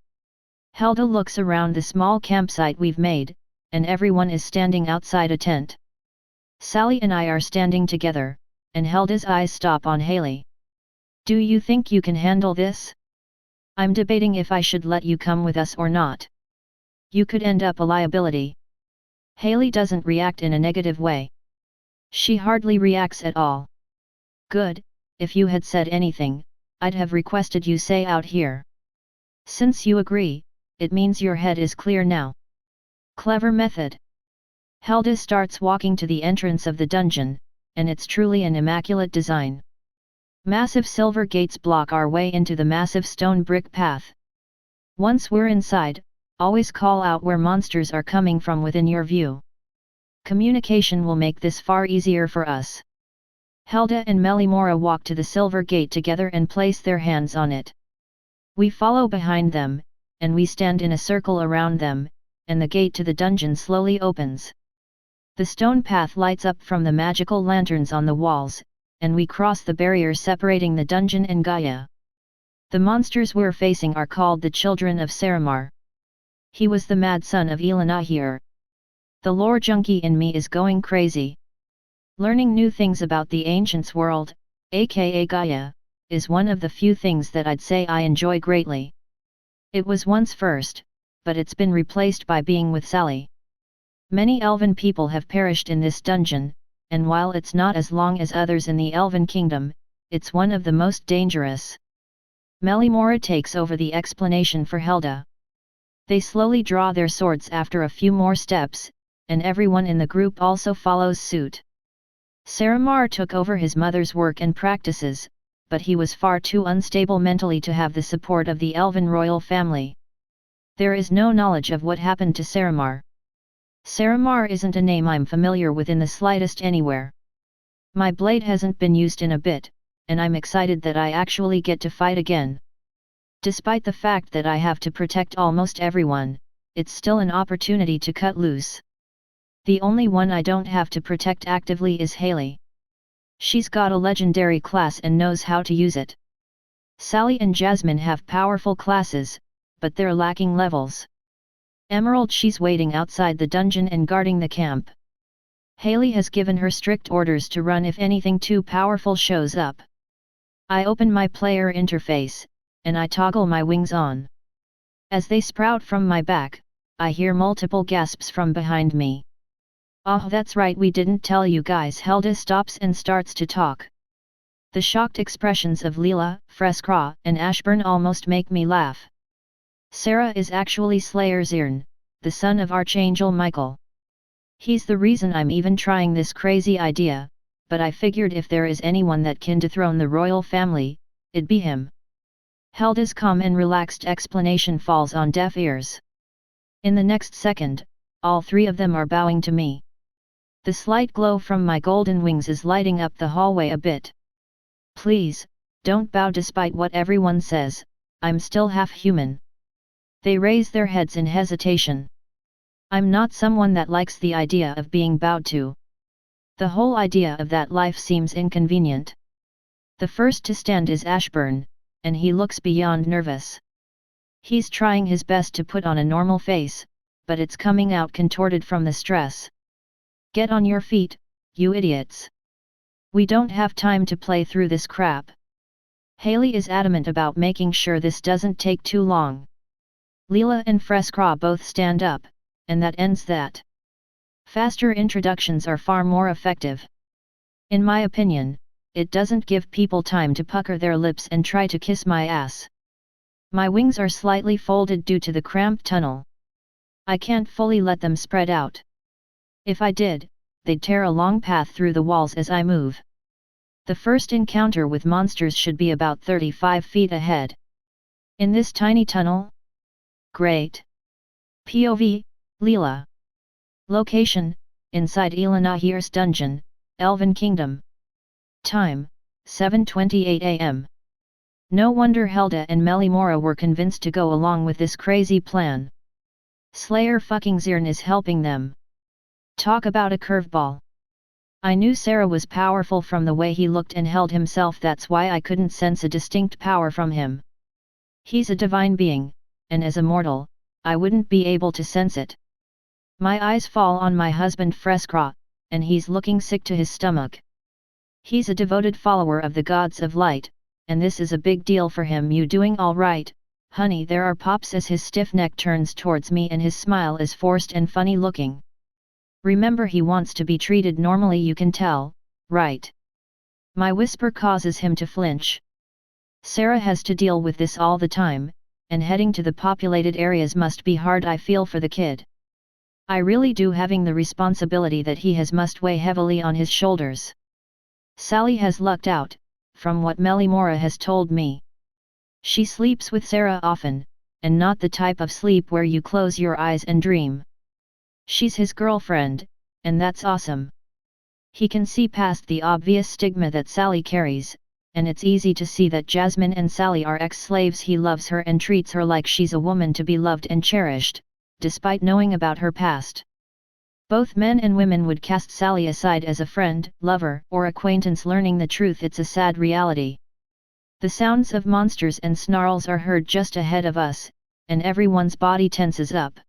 [SPEAKER 1] Helda looks around the small campsite we've made, and everyone is standing outside a tent. Sally and I are standing together, and Helda's eyes stop on Haley. Do you think you can handle this? I'm debating if I should let you come with us or not. You could end up a liability. Haley doesn't react in a negative way. She hardly reacts at all. Good, if you had said anything, I'd have requested you say out here. Since you agree, it means your head is clear now. Clever method. Helda starts walking to the entrance of the dungeon, and it's truly an immaculate design. Massive silver gates block our way into the massive stone brick path. Once we're inside, always call out where monsters are coming from within your view. Communication will make this far easier for us. Helda and Melimora walk to the silver gate together and place their hands on it. We follow behind them, and we stand in a circle around them, and the gate to the dungeon slowly opens. The stone path lights up from the magical lanterns on the walls, and we cross the barrier separating the dungeon and Gaia. The monsters we're facing are called the Children of Saramar. He was the mad son of Elenahiers. The lore junkie in me is going crazy. Learning new things about the Ancients' world, aka Gaia, is one of the few things that I'd say I enjoy greatly. It was once first, but it's been replaced by being with Sally. Many elven people have perished in this dungeon, and while it's not as long as others in the Elven Kingdom, it's one of the most dangerous. Melimora takes over the explanation for Helda. They slowly draw their swords after a few more steps, and everyone in the group also follows suit. Saramar took over his mother's work and practices, but he was far too unstable mentally to have the support of the Elven royal family. There is no knowledge of what happened to Saramar. Saramar isn't a name I'm familiar with in the slightest anywhere. My blade hasn't been used in a bit, and I'm excited that I actually get to fight again. Despite the fact that I have to protect almost everyone, it's still an opportunity to cut loose. The only one I don't have to protect actively is Haley. She's got a legendary class and knows how to use it. Sally and Jasmine have powerful classes, but they're lacking levels. Emerald, she's waiting outside the dungeon and guarding the camp. Haley has given her strict orders to run if anything too powerful shows up. I open my player interface, and I toggle my wings on. As they sprout from my back, I hear multiple gasps from behind me. Oh, that's right, we didn't tell you guys. Helda stops and starts to talk. The shocked expressions of Leela, Freskra, and Ashburn almost make me laugh. Sarah is actually Slayer Zirn, the son of Archangel Michael. He's the reason I'm even trying this crazy idea, but I figured if there is anyone that can dethrone the royal family, it'd be him. Helda's calm and relaxed explanation falls on deaf ears. In the next second, all three of them are bowing to me. The slight glow from my golden wings is lighting up the hallway a bit. Please, don't bow despite what everyone says, I'm still half human. They raise their heads in hesitation. I'm not someone that likes the idea of being bowed to. The whole idea of that life seems inconvenient. The first to stand is Ashburn, and he looks beyond nervous. He's trying his best to put on a normal face, but it's coming out contorted from the stress. Get on your feet, you idiots. We don't have time to play through this crap. Haley is adamant about making sure this doesn't take too long. Leela and Freskra both stand up, and that ends that. Faster introductions are far more effective. In my opinion, it doesn't give people time to pucker their lips and try to kiss my ass. My wings are slightly folded due to the cramped tunnel. I can't fully let them spread out. If I did, they'd tear a long path through the walls as I move. The first encounter with monsters should be about 35 feet ahead. In this tiny tunnel? Great. POV, Leela. Location, inside Elenahiers dungeon, Elven Kingdom. Time, 7:28 AM. No wonder Helda and Melimora were convinced to go along with this crazy plan. Slayer fucking Zirn is helping them. Talk about a curveball. I knew Sarah was powerful from the way he looked and held himself, that's why I couldn't sense a distinct power from him. He's a divine being, and as a mortal, I wouldn't be able to sense it. My eyes fall on my husband Freskra, and he's looking sick to his stomach. He's a devoted follower of the gods of light, and this is a big deal for him. You doing all right, honey? There are pops as his stiff neck turns towards me and his smile is forced and funny looking. Remember, he wants to be treated normally, you can tell, right? My whisper causes him to flinch. Sarah has to deal with this all the time, and heading to the populated areas must be hard. I feel for the kid. I really do, having the responsibility that he has must weigh heavily on his shoulders. Sally has lucked out, from what Melimora has told me. She sleeps with Sarah often, and not the type of sleep where you close your eyes and dream. She's his girlfriend, and that's awesome. He can see past the obvious stigma that Sally carries, and it's easy to see that Jasmine and Sally are ex-slaves. He loves her and treats her like she's a woman to be loved and cherished, despite knowing about her past. Both men and women would cast Sally aside as a friend, lover, or acquaintance. Learning the truth, it's a sad reality. The sounds of monsters and snarls are heard just ahead of us, and everyone's body tenses up.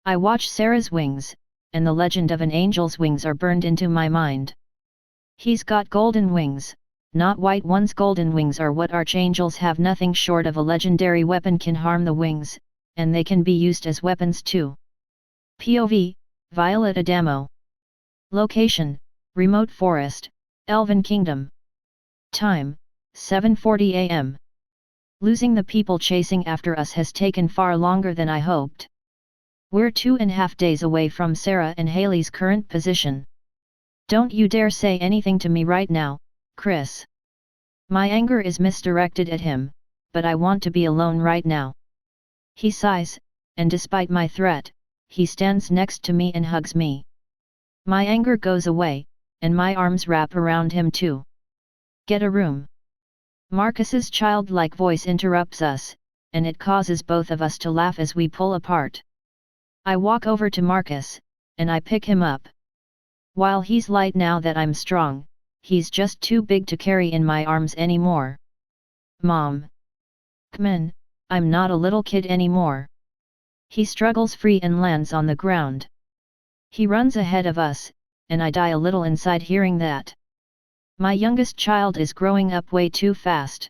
[SPEAKER 1] I watch Sarah's wings, and the legend of an angel's wings are burned into my mind. He's got golden wings, not white ones. Golden wings are what archangels have. Nothing short of a legendary weapon can harm the wings, and they can be used as weapons too. POV, Violet Adamo. Location, remote forest, Elven Kingdom. Time, 7:40 AM. Losing the people chasing after us has taken far longer than I hoped. We're 2.5 days away from Sarah and Haley's current position. Don't you dare say anything to me right now, Chris. My anger is misdirected at him, but I want to be alone right now. He sighs, and despite my threat, he stands next to me and hugs me. My anger goes away, and my arms wrap around him too. Get a room. Marcus's childlike voice interrupts us, and it causes both of us to laugh as we pull apart. I walk over to Marcus, and I pick him up. While he's light now that I'm strong, he's just too big to carry in my arms anymore. Mom. Come in, I'm not a little kid anymore. He struggles free and lands on the ground. He runs ahead of us, and I die a little inside hearing that. My youngest child is growing up way too fast.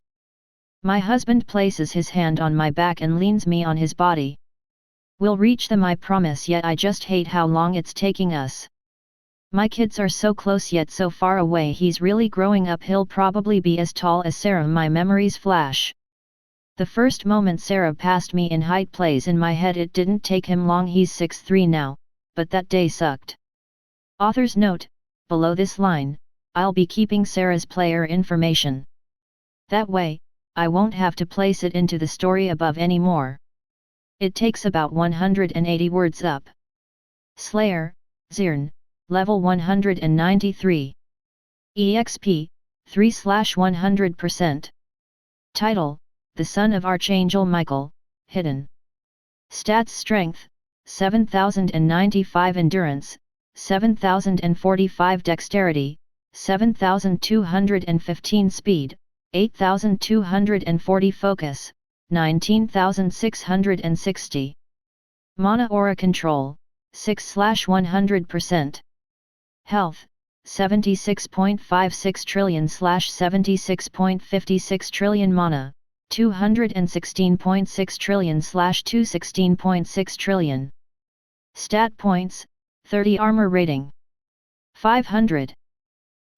[SPEAKER 1] My husband places his hand on my back and leans me on his body. We'll reach them, I promise, yet I just hate how long it's taking us. My kids are so close yet so far away. He's really growing up. He'll probably be as tall as Sarah. My memories flash. The first moment Sarah passed me in height plays in my head. It didn't take him long. He's 6'3" now, but that day sucked. Author's note, below this line, I'll be keeping Sarah's player information. That way, I won't have to place it into the story above anymore. It takes about 180 words up. Slayer, Zirn, level 193. EXP, 3/100%. Title, The Son of Archangel Michael, Hidden. Stats: Strength, 7095, Endurance, 7045, Dexterity, 7215, Speed, 8240, Focus, 19660. Mana Aura Control, 6/100%. Health, 76.56 trillion/76.56 trillion. Mana, 216.6 trillion/216.6 trillion. Stat points, 30. Armor rating, 500.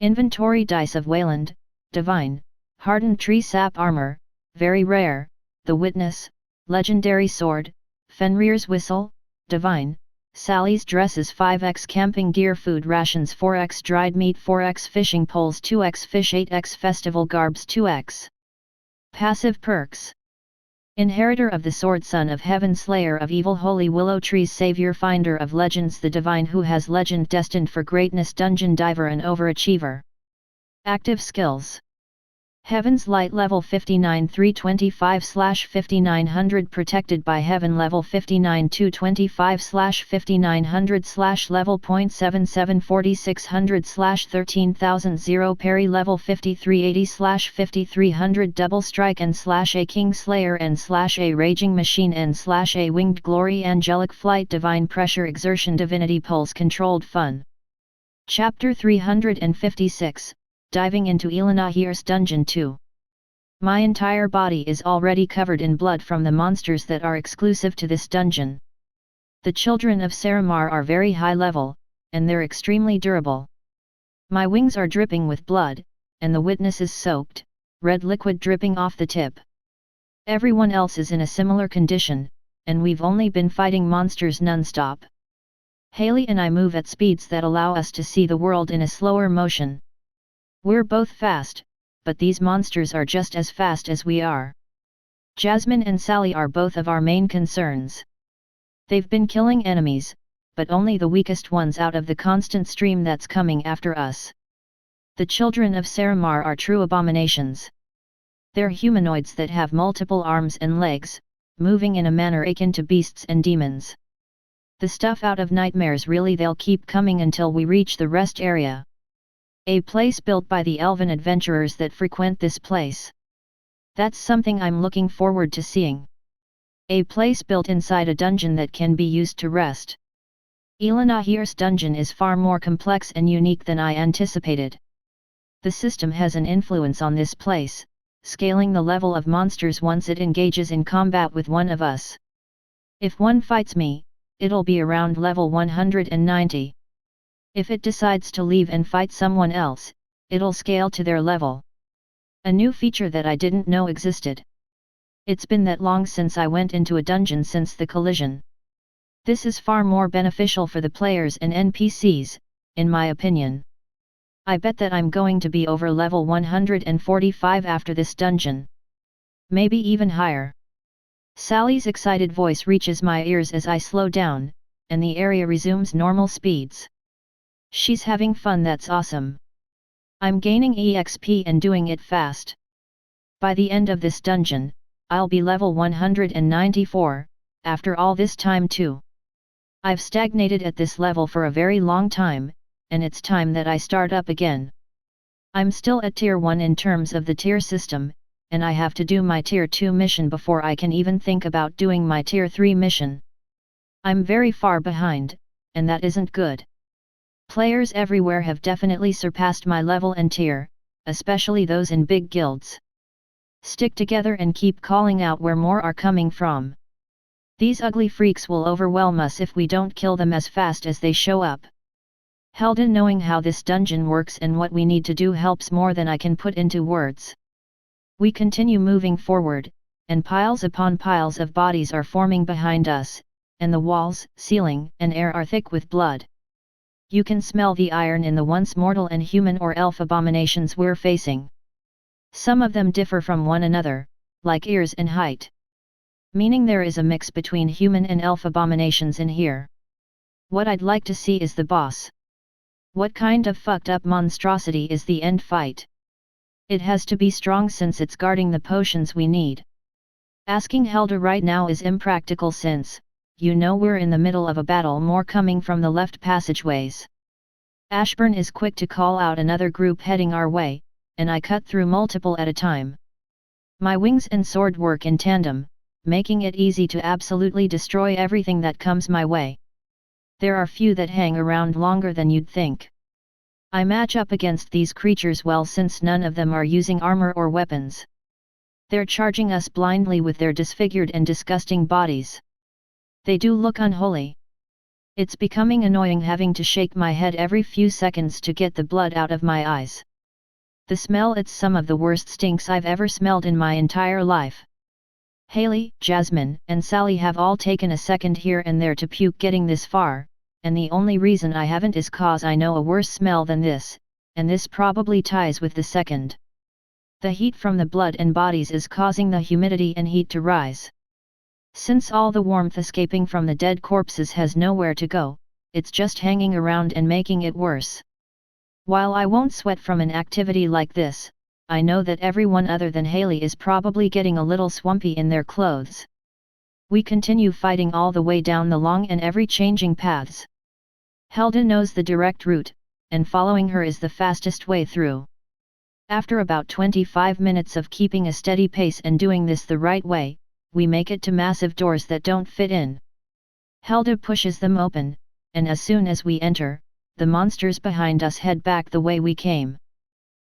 [SPEAKER 1] Inventory: Dice of Wayland, Divine, Hardened Tree Sap Armor, Very Rare, The Witness, Legendary Sword, Fenrir's Whistle, Divine, Sally's Dresses, 5x Camping Gear, Food Rations, 4x Dried Meat, 4x Fishing Poles, 2x Fish, 8x Festival Garbs, 2x. Passive perks: Inheritor of the Sword, Son of Heaven, Slayer of Evil, Holy Willow Trees, Savior, Finder of Legends, the Divine who has legend, destined for greatness, Dungeon Diver, and Overachiever. Active skills: Heaven's Light, level 59, 325/5900, protected by Heaven, level 59, 225/5900, level 0.77, 4600/13000, parry, level 5380/5300, double strike /A King Slayer /A Raging Machine /A Winged Glory, Angelic Flight, Divine Pressure, Exertion, Divinity Pulse, Controlled Fun. Chapter 356, Diving into Elenahiers Dungeon 2. My entire body is already covered in blood from the monsters that are exclusive to this dungeon. The children of Saramar are very high level, and they're extremely durable. My wings are dripping with blood, and the witness is soaked, red liquid dripping off the tip. Everyone else is in a similar condition, and we've only been fighting monsters non-stop. Haley and I move at speeds that allow us to see the world in a slower motion. We're both fast, but these monsters are just as fast as we are. Jasmine and Sally are both of our main concerns. They've been killing enemies, but only the weakest ones out of the constant stream that's coming after us. The children of Saramar are true abominations. They're humanoids that have multiple arms and legs, moving in a manner akin to beasts and demons. The stuff out of nightmares, really. They'll keep coming until we reach the rest area. A place built by the elven adventurers that frequent this place. That's something I'm looking forward to seeing. A place built inside a dungeon that can be used to rest. Elenahiers' dungeon is far more complex and unique than I anticipated. The system has an influence on this place, scaling the level of monsters once it engages in combat with one of us. If one fights me, it'll be around level 190. If it decides to leave and fight someone else, it'll scale to their level. A new feature that I didn't know existed. It's been that long since I went into a dungeon since the collision. This is far more beneficial for the players and NPCs, in my opinion. I bet that I'm going to be over level 145 after this dungeon. Maybe even higher. Sally's excited voice reaches my ears as I slow down, and the area resumes normal speeds. She's having fun. That's awesome. I'm gaining EXP and doing it fast. By the end of this dungeon, I'll be level 194, after all this time too. I've stagnated at this level for a very long time, and it's time that I start up again. I'm still at tier 1 in terms of the tier system, and I have to do my tier 2 mission before I can even think about doing my tier 3 mission. I'm very far behind, and that isn't good. Players everywhere have definitely surpassed my level and tier, especially those in big guilds. Stick together and keep calling out where more are coming from. These ugly freaks will overwhelm us if we don't kill them as fast as they show up. Helden knowing how this dungeon works and what we need to do helps more than I can put into words. We continue moving forward, and piles upon piles of bodies are forming behind us, and the walls, ceiling, and air are thick with blood. You can smell the iron in the once mortal and human or elf abominations we're facing. Some of them differ from one another, like ears and height. Meaning there is a mix between human and elf abominations in here. What I'd like to see is the boss. What kind of fucked up monstrosity is the end fight? It has to be strong since it's guarding the potions we need. Asking Helda right now is impractical since, you know, we're in the middle of a battle, more coming from the left passageways. Ashburn is quick to call out another group heading our way, and I cut through multiple at a time. My wings and sword work in tandem, making it easy to absolutely destroy everything that comes my way. There are few that hang around longer than you'd think. I match up against these creatures well since none of them are using armor or weapons. They're charging us blindly with their disfigured and disgusting bodies. They do look unholy. It's becoming annoying having to shake my head every few seconds to get the blood out of my eyes. The smell, it's some of the worst stinks I've ever smelled in my entire life. Haley, Jasmine, and Sally have all taken a second here and there to puke getting this far, and the only reason I haven't is cause I know a worse smell than this, and this probably ties with the second. The heat from the blood and bodies is causing the humidity and heat to rise. Since all the warmth escaping from the dead corpses has nowhere to go, it's just hanging around and making it worse. While I won't sweat from an activity like this, I know that everyone other than Haley is probably getting a little swampy in their clothes. We continue fighting all the way down the long and ever-changing paths. Helda knows the direct route, and following her is the fastest way through. After about 25 minutes of keeping a steady pace and doing this the right way, we make it to massive doors that don't fit in. Helda pushes them open, and as soon as we enter, the monsters behind us head back the way we came.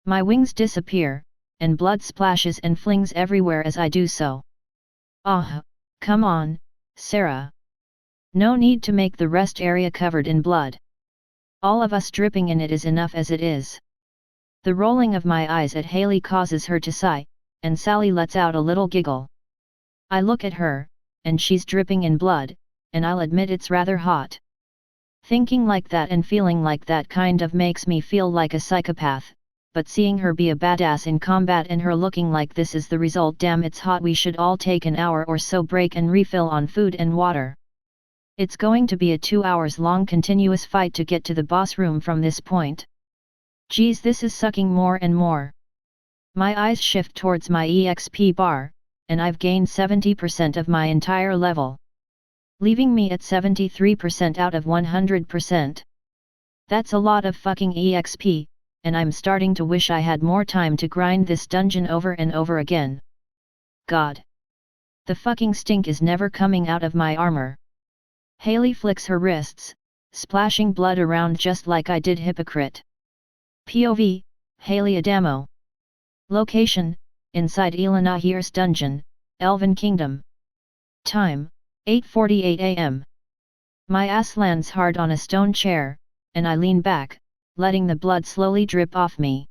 [SPEAKER 1] My wings disappear, and blood splashes and flings everywhere as I do so. Ah, come on, Sarah. No need to make the rest area covered in blood. All of us dripping in it is enough as it is. The rolling of my eyes at Haley causes her to sigh, and Sally lets out a little giggle. I look at her, and she's dripping in blood, and I'll admit it's rather hot. Thinking like that and feeling like that kind of makes me feel like a psychopath, but seeing her be a badass in combat and her looking like this is the result. Damn, it's hot. We should all take an hour or so break and refill on food and water. It's going to be a 2 hours long continuous fight to get to the boss room from this point. Geez, this is sucking more and more. My eyes shift towards my EXP bar, and I've gained 70% of my entire level, leaving me at 73% out of 100%. That's a lot of fucking EXP, and I'm starting to wish I had more time to grind this dungeon over and over again. God. The fucking stink is never coming out of my armor. Haley flicks her wrists, splashing blood around just like I did. Hypocrite. POV, Haley Adamo. Location, inside Elenahiers dungeon, Elven Kingdom. Time, 8:48 AM. My ass lands hard on a stone chair, and I lean back, letting the blood slowly drip off me.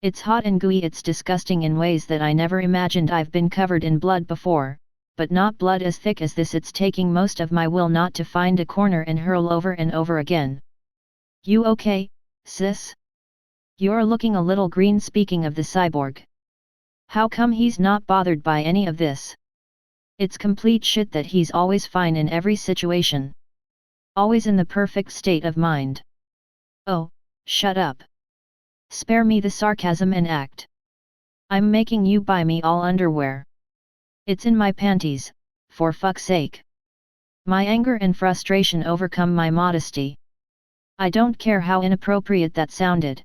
[SPEAKER 1] It's hot and gooey. It's disgusting in ways that I never imagined. I've been covered in blood before, but not blood as thick as this. It's taking most of my will not to find a corner and hurl over and over again. You okay, sis? You're looking a little green. Speaking of the cyborg. How come he's not bothered by any of this? It's complete shit that he's always fine in every situation. Always in the perfect state of mind. Oh, shut up. Spare me the sarcasm and act. I'm making you buy me all underwear. It's in my panties, for fuck's sake. My anger and frustration overcome my modesty. I don't care how inappropriate that sounded.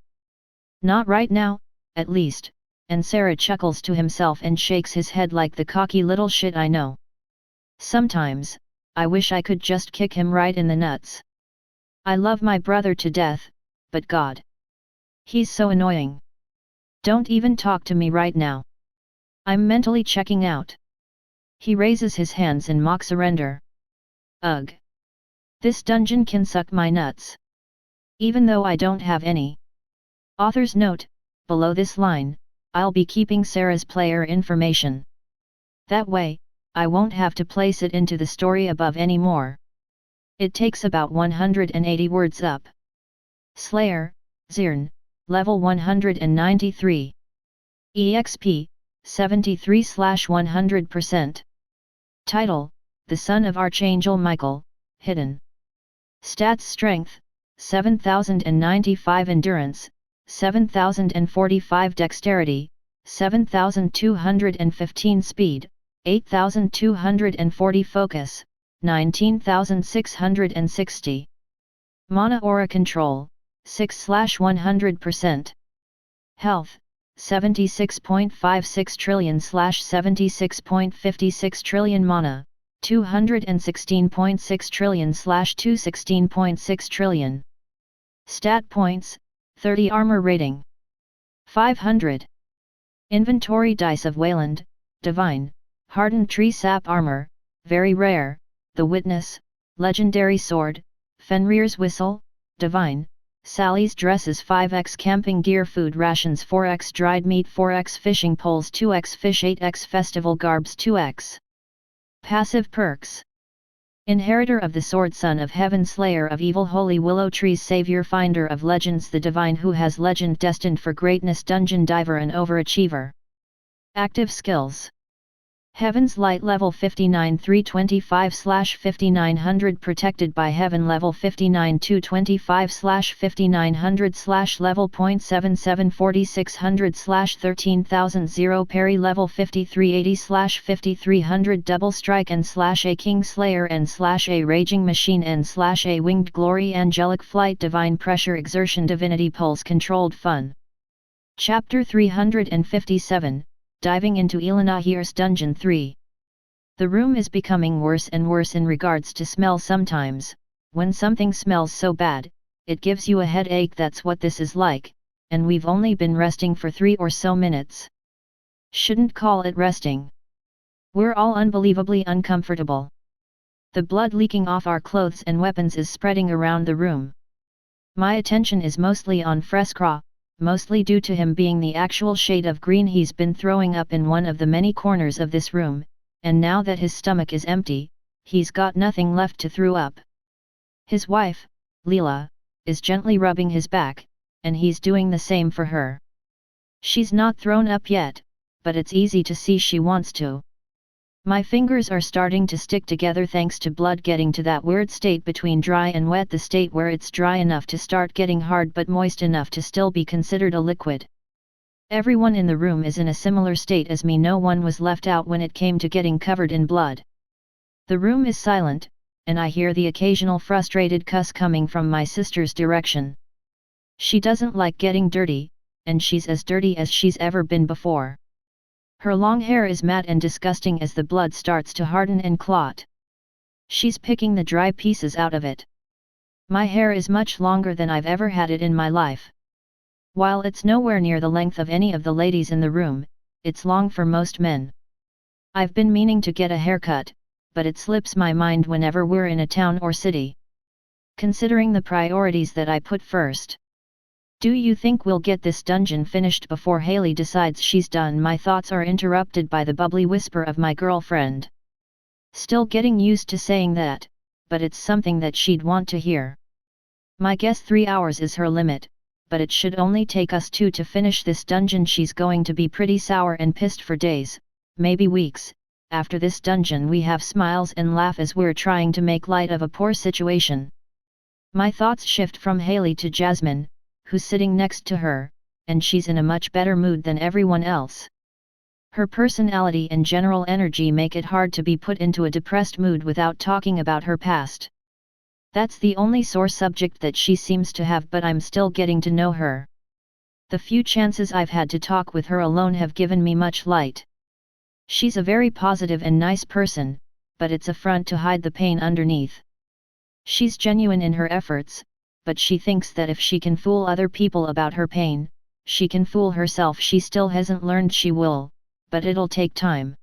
[SPEAKER 1] Not right now, at least, and Sarah chuckles to himself and shakes his head like the cocky little shit I know. Sometimes, I wish I could just kick him right in the nuts. I love my brother to death, but God. He's so annoying. Don't even talk to me right now. I'm mentally checking out. He raises his hands in mock surrender. Ugh. This dungeon can suck my nuts. Even though I don't have any. Author's note, below this line, I'll be keeping Sarah's player information. That way, I won't have to place it into the story above anymore. It takes about 180 words up. Slayer, Zirn, level 193. EXP, 73/100%. Title, The Son of Archangel Michael, Hidden. Stats: Strength, 7095 Endurance, 7045 Dexterity, 7215 Speed, 8240 Focus, 19660. Mana Aura Control, 6/100%. Health, 76.56 trillion/76.56 trillion. Mana, 216.6 trillion/216.6 trillion. Stat points, 30. Armor rating, 500. Inventory: Dice of Wayland, Divine, Hardened Tree Sap Armor, Very Rare, The Witness, Legendary Sword, Fenrir's Whistle, Divine, Sally's Dresses 5x Camping Gear Food Rations 4x Dried Meat 4x Fishing Poles 2x Fish 8x Festival Garbs 2x. Passive perks: Inheritor of the Sword, Son of Heaven, Slayer of Evil, Holy Willow Trees, Savior, Finder of Legends, the Divine who has legend, destined for greatness, Dungeon Diver, and Overachiever. Active skills: Heaven's Light level 59 325/5900, Protected by Heaven level 59 225/5900 level .77 4600/13000, Parry level 5380/5300, Double Strike and /A King Slayer and /A Raging Machine and /A Winged Glory, Angelic Flight, Divine Pressure, Exertion, Divinity Pulse, Controlled Fun. Chapter 357, Diving into Elenahiers Dungeon 3. The room is becoming worse and worse in regards to smell. Sometimes, when something smells so bad, it gives you a headache. That's what this is like, and we've only been resting for 3 or so minutes. Shouldn't call it resting. We're all unbelievably uncomfortable. The blood leaking off our clothes and weapons is spreading around the room. My attention is mostly on Frescra, mostly due to him being the actual shade of green he's been throwing up in one of the many corners of this room, and now that his stomach is empty, he's got nothing left to throw up. His wife, Leela, is gently rubbing his back, and he's doing the same for her. She's not thrown up yet, but it's easy to see she wants to. My fingers are starting to stick together thanks to blood getting to that weird state between dry and wet, the state where it's dry enough to start getting hard but moist enough to still be considered a liquid. Everyone in the room is in a similar state as me, no one was left out when it came to getting covered in blood. The room is silent, and I hear the occasional frustrated cuss coming from my sister's direction. She doesn't like getting dirty, and she's as dirty as she's ever been before. Her long hair is matte and disgusting as the blood starts to harden and clot. She's picking the dry pieces out of it. My hair is much longer than I've ever had it in my life. While it's nowhere near the length of any of the ladies in the room, it's long for most men. I've been meaning to get a haircut, but it slips my mind whenever we're in a town or city. Considering the priorities that I put first. Do you think we'll get this dungeon finished before Haley decides she's done? My thoughts are interrupted by the bubbly whisper of my girlfriend. Still getting used to saying that, but it's something that she'd want to hear. My guess 3 hours is her limit, but it should only take us 2 to finish this dungeon. She's going to be pretty sour and pissed for days, maybe weeks. After this dungeon we have smiles and laugh as we're trying to make light of a poor situation. My thoughts shift from Haley to Jasmine, who's sitting next to her, and she's in a much better mood than everyone else. Her personality and general energy make it hard to be put into a depressed mood without talking about her past. That's the only sore subject that she seems to have, but I'm still getting to know her. The few chances I've had to talk with her alone have given me much light. She's a very positive and nice person, but it's a front to hide the pain underneath. She's genuine in her efforts, but she thinks that if she can fool other people about her pain, she can fool herself. She still hasn't learned. She will, but it'll take time.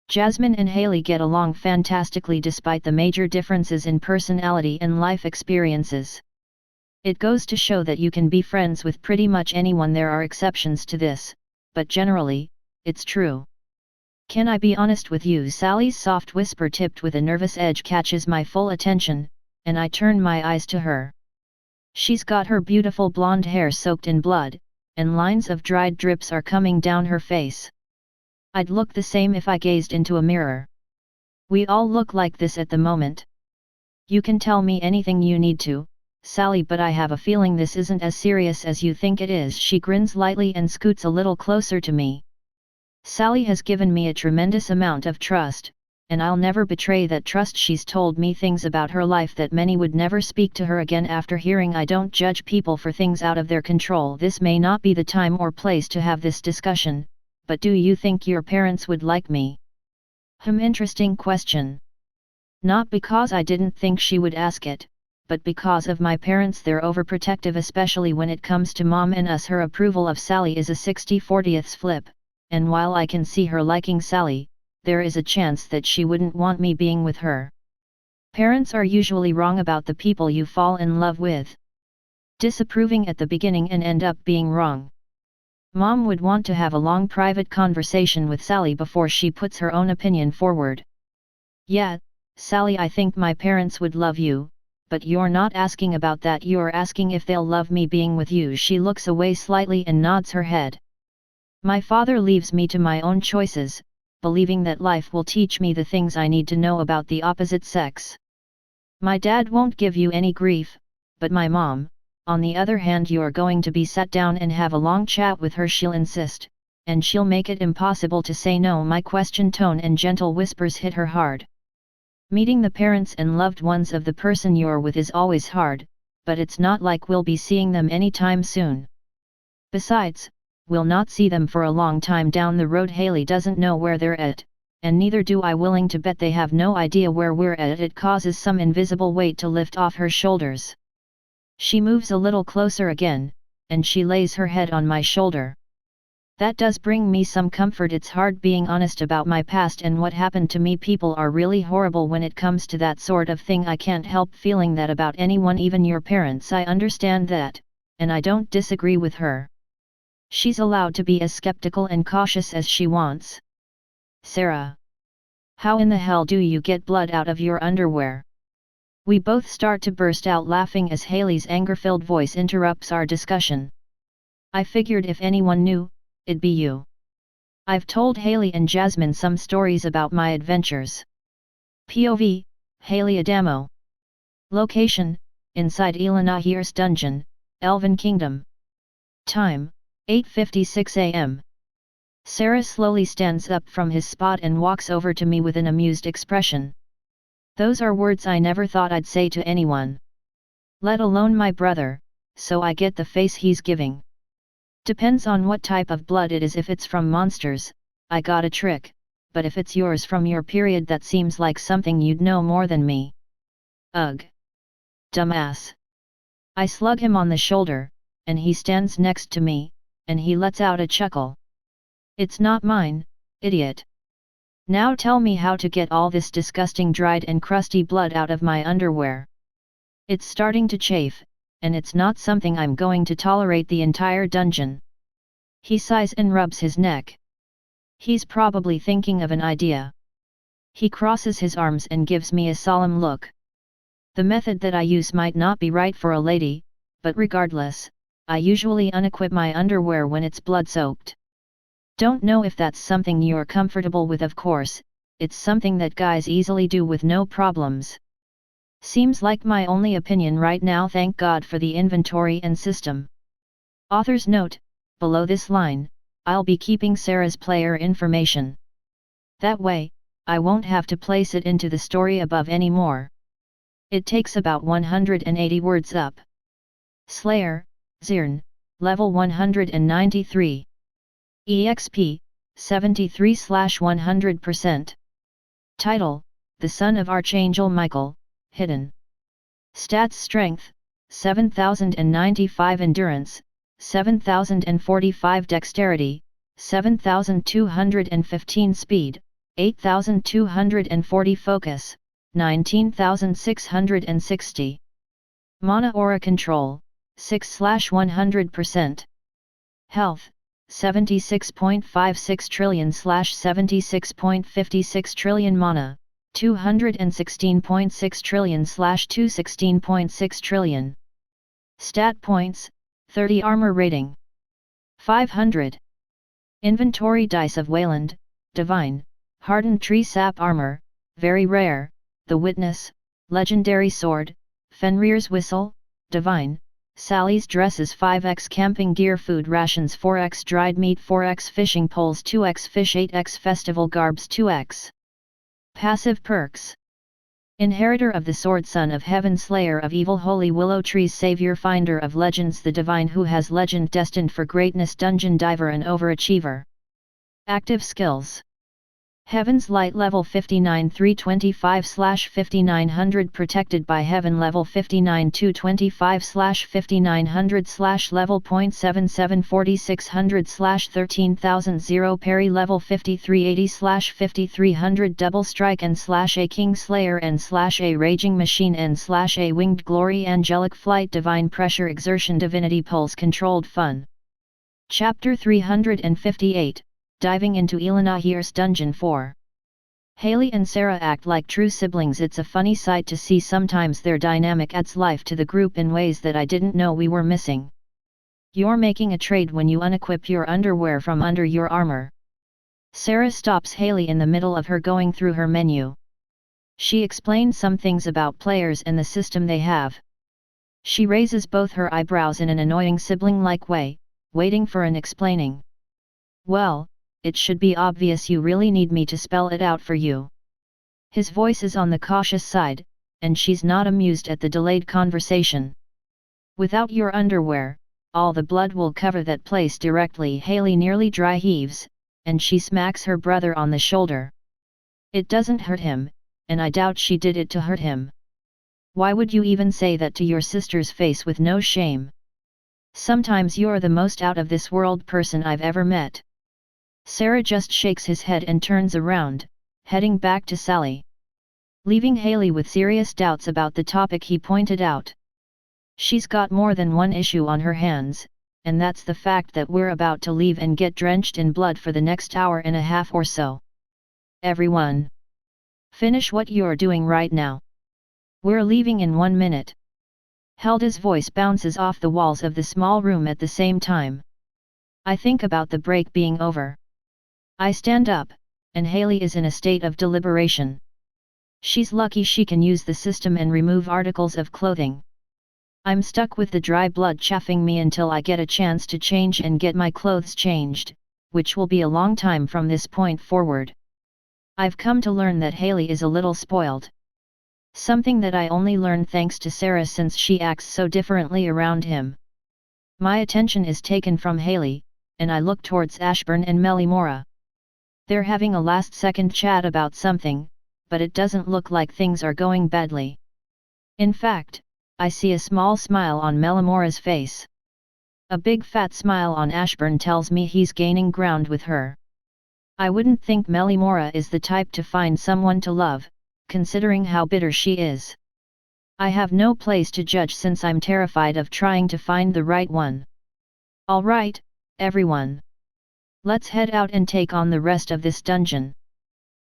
[SPEAKER 1] Jasmine and Haley get along fantastically despite the major differences in personality and life experiences. It goes to show that you can be friends with pretty much anyone. There are exceptions to this, but generally, it's true. Can I be honest with you? Sally's soft whisper tipped with a nervous edge catches my full attention, and I turn my eyes to her. She's got her beautiful blonde hair soaked in blood, and lines of dried drips are coming down her face. I'd look the same if I gazed into a mirror. We all look like this at the moment. You can tell me anything you need to, Sally, but I have a feeling this isn't as serious as you think it is. She grins lightly and scoots a little closer to me. Sally has given me a tremendous amount of trust, and I'll never betray that trust. She's told me things about her life that many would never speak to her again after hearing I don't judge people for things out of their control. This may not be the time or place to have this discussion, but do you think your parents would like me? Interesting question. Not because I didn't think she would ask it, but because of my parents. They're overprotective, especially when it comes to Mom and us. Her approval of Sally is a 60-40 flip, and while I can see her liking Sally, there is a chance that she wouldn't want me being with her. Parents are usually wrong about the people you fall in love with. Disapproving at the beginning and end up being wrong. Mom would want to have a long private conversation with Sally before she puts her own opinion forward. Yeah, Sally, I think my parents would love you, but you're not asking about that. You're asking if they'll love me being with you. She looks away slightly and nods her head. My father leaves me to my own choices, believing that life will teach me the things I need to know about the opposite sex. My dad won't give you any grief, but my mom, on the other hand, you're going to be sat down and have a long chat with her. She'll insist, and she'll make it impossible to say no. My question tone and gentle whispers hit her hard. Meeting the parents and loved ones of the person you're with is always hard, but it's not like we'll be seeing them anytime soon. Besides, we'll not see them for a long time down the road. Haley doesn't know where they're at, and neither do I. Willing to bet they have no idea where we're at. It causes some invisible weight to lift off her shoulders. She moves a little closer again, and she lays her head on my shoulder. That does bring me some comfort. It's hard being honest about my past and what happened to me. People are really horrible when it comes to that sort of thing. I can't help feeling that about anyone, even your parents. I understand that, and I don't disagree with her. She's allowed to be as skeptical and cautious as she wants. Sarah. How in the hell do you get blood out of your underwear? We both start to burst out laughing as Haley's anger-filled voice interrupts our discussion. I figured if anyone knew, it'd be you. I've told Haley and Jasmine some stories about my adventures. POV, Haley Adamo. Location, inside Elenahiers dungeon, Elven Kingdom. Time, 8:56 a.m. Sarah slowly stands up from his spot and walks over to me with an amused expression. Those are words I never thought I'd say to anyone. Let alone my brother, so I get the face he's giving. Depends on what type of blood it is. If it's from monsters, I got a trick, but if it's yours from your period, that seems like something you'd know more than me. Ugh. Dumbass. I slug him on the shoulder, and he stands next to me, and he lets out a chuckle. It's not mine, idiot. Now tell me how to get all this disgusting dried and crusty blood out of my underwear. It's starting to chafe, and it's not something I'm going to tolerate the entire dungeon. He sighs and rubs his neck. He's probably thinking of an idea. He crosses his arms and gives me a solemn look. The method that I use might not be right for a lady, but regardless, I usually unequip my underwear when it's blood-soaked. Don't know if that's something you're comfortable with. Of course, it's something that guys easily do with no problems. Seems like my only opinion right now. Thank God for the inventory and system. Author's note, below this line, I'll be keeping Sarah's player information. That way, I won't have to place it into the story above anymore. It takes about 180 words up. Slayer, Zirn, level 193. EXP, 73/100%. Title, The Son of Archangel Michael, Hidden. Stats: Strength, 7095, Endurance, 7045, Dexterity, 7215, Speed, 8240, Focus, 19660. Mana Aura Control, 6/100%. Health, 76.56 trillion/76.56 trillion. Mana, 216.6 trillion/216.6 trillion. Stat points, 30. Armor rating, 500. Inventory: Dice of Wayland, Divine, Hardened Tree Sap Armor, Very Rare, The Witness, Legendary Sword, Fenrir's Whistle, Divine, Sally's Dresses, 5x Camping Gear, Food Rations, 4x Dried Meat, 4x Fishing Poles, 2x Fish, 8x Festival Garbs, 2x. Passive perks: Inheritor of the Sword, Son of Heaven, Slayer of Evil, Holy Willow Trees, Savior, Finder of Legends, the Divine who has legend, destined for greatness, Dungeon Diver, and Overachiever. Active skills: Heaven's Light, level 59 325/5900, protected by Heaven, level 59 225/5900 level 0.77 4600/13000, parry, level 5380/5300, double strike /A King Slayer /A Raging Machine /A Winged Glory, Angelic Flight, Divine Pressure, Exertion, Divinity Pulse, Controlled Fun. Chapter 358, Diving into Elenahiers Dungeon 4. Haley and Sarah act like true siblings. It's a funny sight to see. Sometimes their dynamic adds life to the group in ways that I didn't know we were missing. You're making a trade when you unequip your underwear from under your armor. Sarah stops Haley in the middle of her going through her menu. She explains some things about players and the system they have. She raises both her eyebrows in an annoying sibling-like way, waiting for an explaining. Well, it should be obvious. You really need me to spell it out for you. His voice is on the cautious side, and she's not amused at the delayed conversation. Without your underwear, all the blood will cover that place directly. Haley nearly dry heaves, and she smacks her brother on the shoulder. It doesn't hurt him, and I doubt she did it to hurt him. Why would you even say that to your sister's face with no shame? Sometimes you're the most out of this world person I've ever met. Sarah just shakes his head and turns around, heading back to Sally, leaving Haley with serious doubts about the topic he pointed out. She's got more than one issue on her hands, and that's the fact that we're about to leave and get drenched in blood for the next hour and a half or so. Everyone, finish what you're doing right now. We're leaving in 1 minute. Helda's voice bounces off the walls of the small room at the same time. I think about the break being over. I stand up, and Haley is in a state of deliberation. She's lucky she can use the system and remove articles of clothing. I'm stuck with the dry blood chafing me until I get a chance to change and get my clothes changed, which will be a long time from this point forward. I've come to learn that Haley is a little spoiled. Something that I only learned thanks to Sarah, since she acts so differently around him. My attention is taken from Haley, and I look towards Ashburn and Melimora. They're having a last-second chat about something, but it doesn't look like things are going badly. In fact, I see a small smile on Melimora's face. A big fat smile on Ashburn tells me he's gaining ground with her. I wouldn't think Melimora is the type to find someone to love, considering how bitter she is. I have no place to judge since I'm terrified of trying to find the right one. All right, everyone. Let's head out and take on the rest of this dungeon.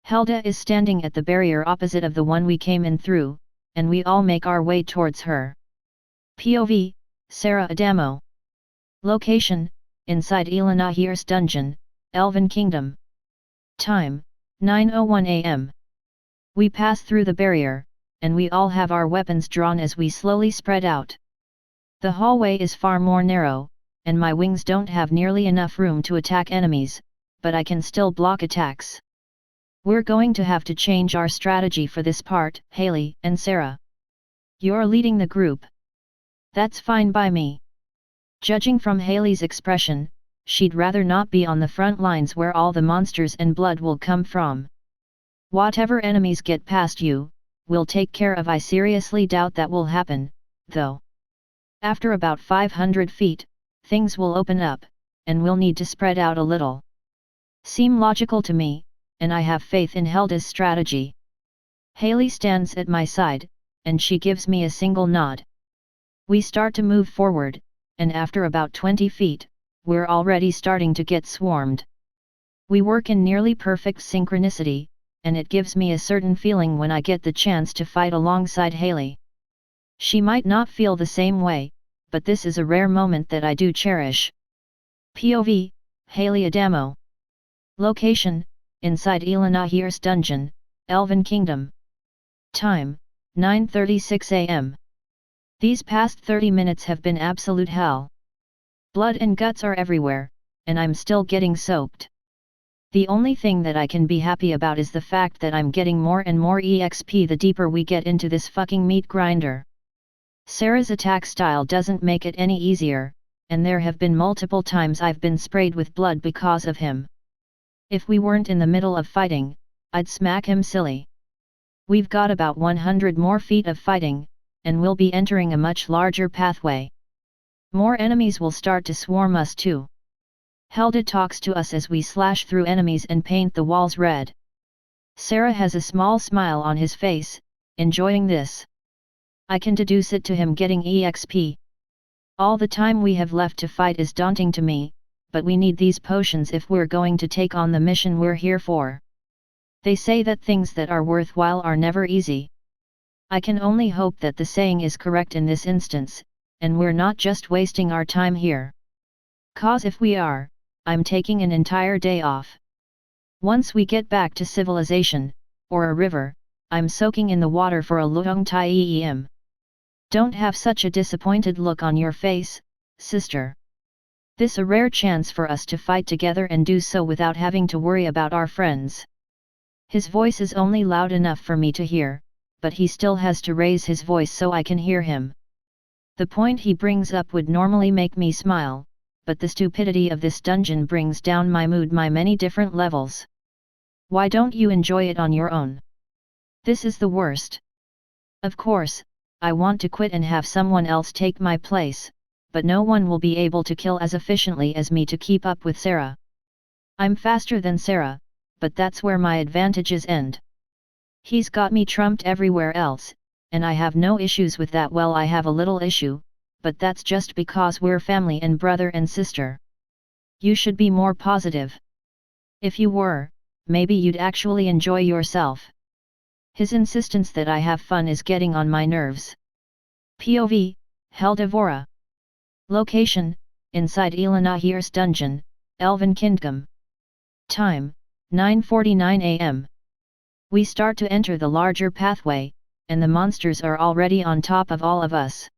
[SPEAKER 1] Helda is standing at the barrier opposite of the one we came in through, and we all make our way towards her. POV, Sarah Adamo. Location, inside Elenahiers dungeon, Elven Kingdom. Time, 9:01 am. We pass through the barrier, and we all have our weapons drawn as we slowly spread out. The hallway is far more narrow, and my wings don't have nearly enough room to attack enemies, but I can still block attacks. We're going to have to change our strategy for this part, Haley and Sarah. You're leading the group. That's fine by me. Judging from Haley's expression, she'd rather not be on the front lines where all the monsters and blood will come from. Whatever enemies get past you, we'll take care of. I seriously doubt that will happen, though. After about 500 feet, things will open up, and we'll need to spread out a little. Seem logical to me, and I have faith in Helda's strategy. Haley stands at my side, and she gives me a single nod. We start to move forward, and after about 20 feet, we're already starting to get swarmed. We work in nearly perfect synchronicity, and it gives me a certain feeling when I get the chance to fight alongside Haley. She might not feel the same way, but this is a rare moment that I do cherish. POV, Haley Adamo. Location, inside Elenahiers dungeon, Elven Kingdom. Time, 9:36 am. These past 30 minutes have been absolute hell. Blood and guts are everywhere, and I'm still getting soaked. The only thing that I can be happy about is the fact that I'm getting more and more EXP the deeper we get into this fucking meat grinder. Sarah's attack style doesn't make it any easier, and there have been multiple times I've been sprayed with blood because of him. If we weren't in the middle of fighting, I'd smack him silly. We've got about 100 more feet of fighting, and we'll be entering a much larger pathway. More enemies will start to swarm us too. Helda talks to us as we slash through enemies and paint the walls red. Sarah has a small smile on his face, enjoying this. I can deduce it to him getting EXP. All the time we have left to fight is daunting to me, but we need these potions if we're going to take on the mission we're here for. They say that things that are worthwhile are never easy. I can only hope that the saying is correct in this instance, and we're not just wasting our time here. 'Cause if we are, I'm taking an entire day off. Once we get back to civilization, or a river, I'm soaking in the water for a long time. Don't have such a disappointed look on your face, sister. This a rare chance for us to fight together and do so without having to worry about our friends. His voice is only loud enough for me to hear, but he still has to raise his voice so I can hear him. The point he brings up would normally make me smile, but the stupidity of this dungeon brings down my mood my many different levels. Why don't you enjoy it on your own? This is the worst. Of course, I want to quit and have someone else take my place, but no one will be able to kill as efficiently as me to keep up with Sarah. I'm faster than Sarah, but that's where my advantages end. He's got me trumped everywhere else, and I have no issues with that. Well, I have a little issue, but that's just because we're family and brother and sister. You should be more positive. If you were, maybe you'd actually enjoy yourself. His insistence that I have fun is getting on my nerves. POV, Heldivora. Location, inside Elenahiers dungeon, Elven Kingdom. Time, 9:49 am. We start to enter the larger pathway, and the monsters are already on top of all of us.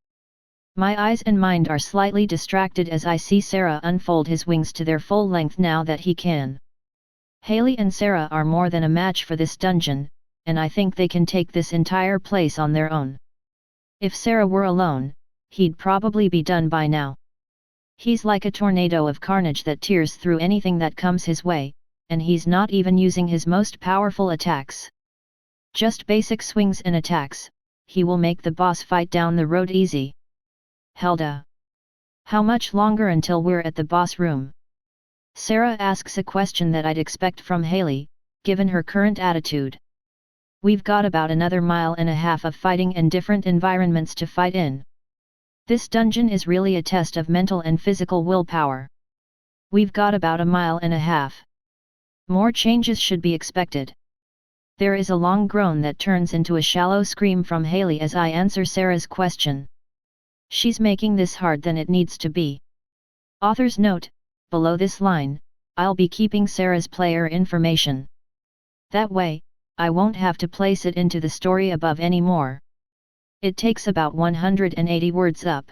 [SPEAKER 1] My eyes and mind are slightly distracted as I see Sarah unfold his wings to their full length now that he can. Haley and Sarah are more than a match for this dungeon, and I think they can take this entire place on their own. If Sarah were alone, he'd probably be done by now. He's like a tornado of carnage that tears through anything that comes his way, and he's not even using his most powerful attacks. Just basic swings and attacks, he will make the boss fight down the road easy. Helda. How much longer until we're at the boss room? Sarah asks a question that I'd expect from Haley, given her current attitude. We've got about another 1.5 miles of fighting and different environments to fight in. This dungeon is really a test of mental and physical willpower. We've got about 1.5 miles. More changes should be expected. There is a long groan that turns into a shallow scream from Haley as I answer Sarah's question. She's making this hard than it needs to be. Author's note, below this line, I'll be keeping Sarah's player information. That way, I won't have to place it into the story above anymore. It takes about 180 words up.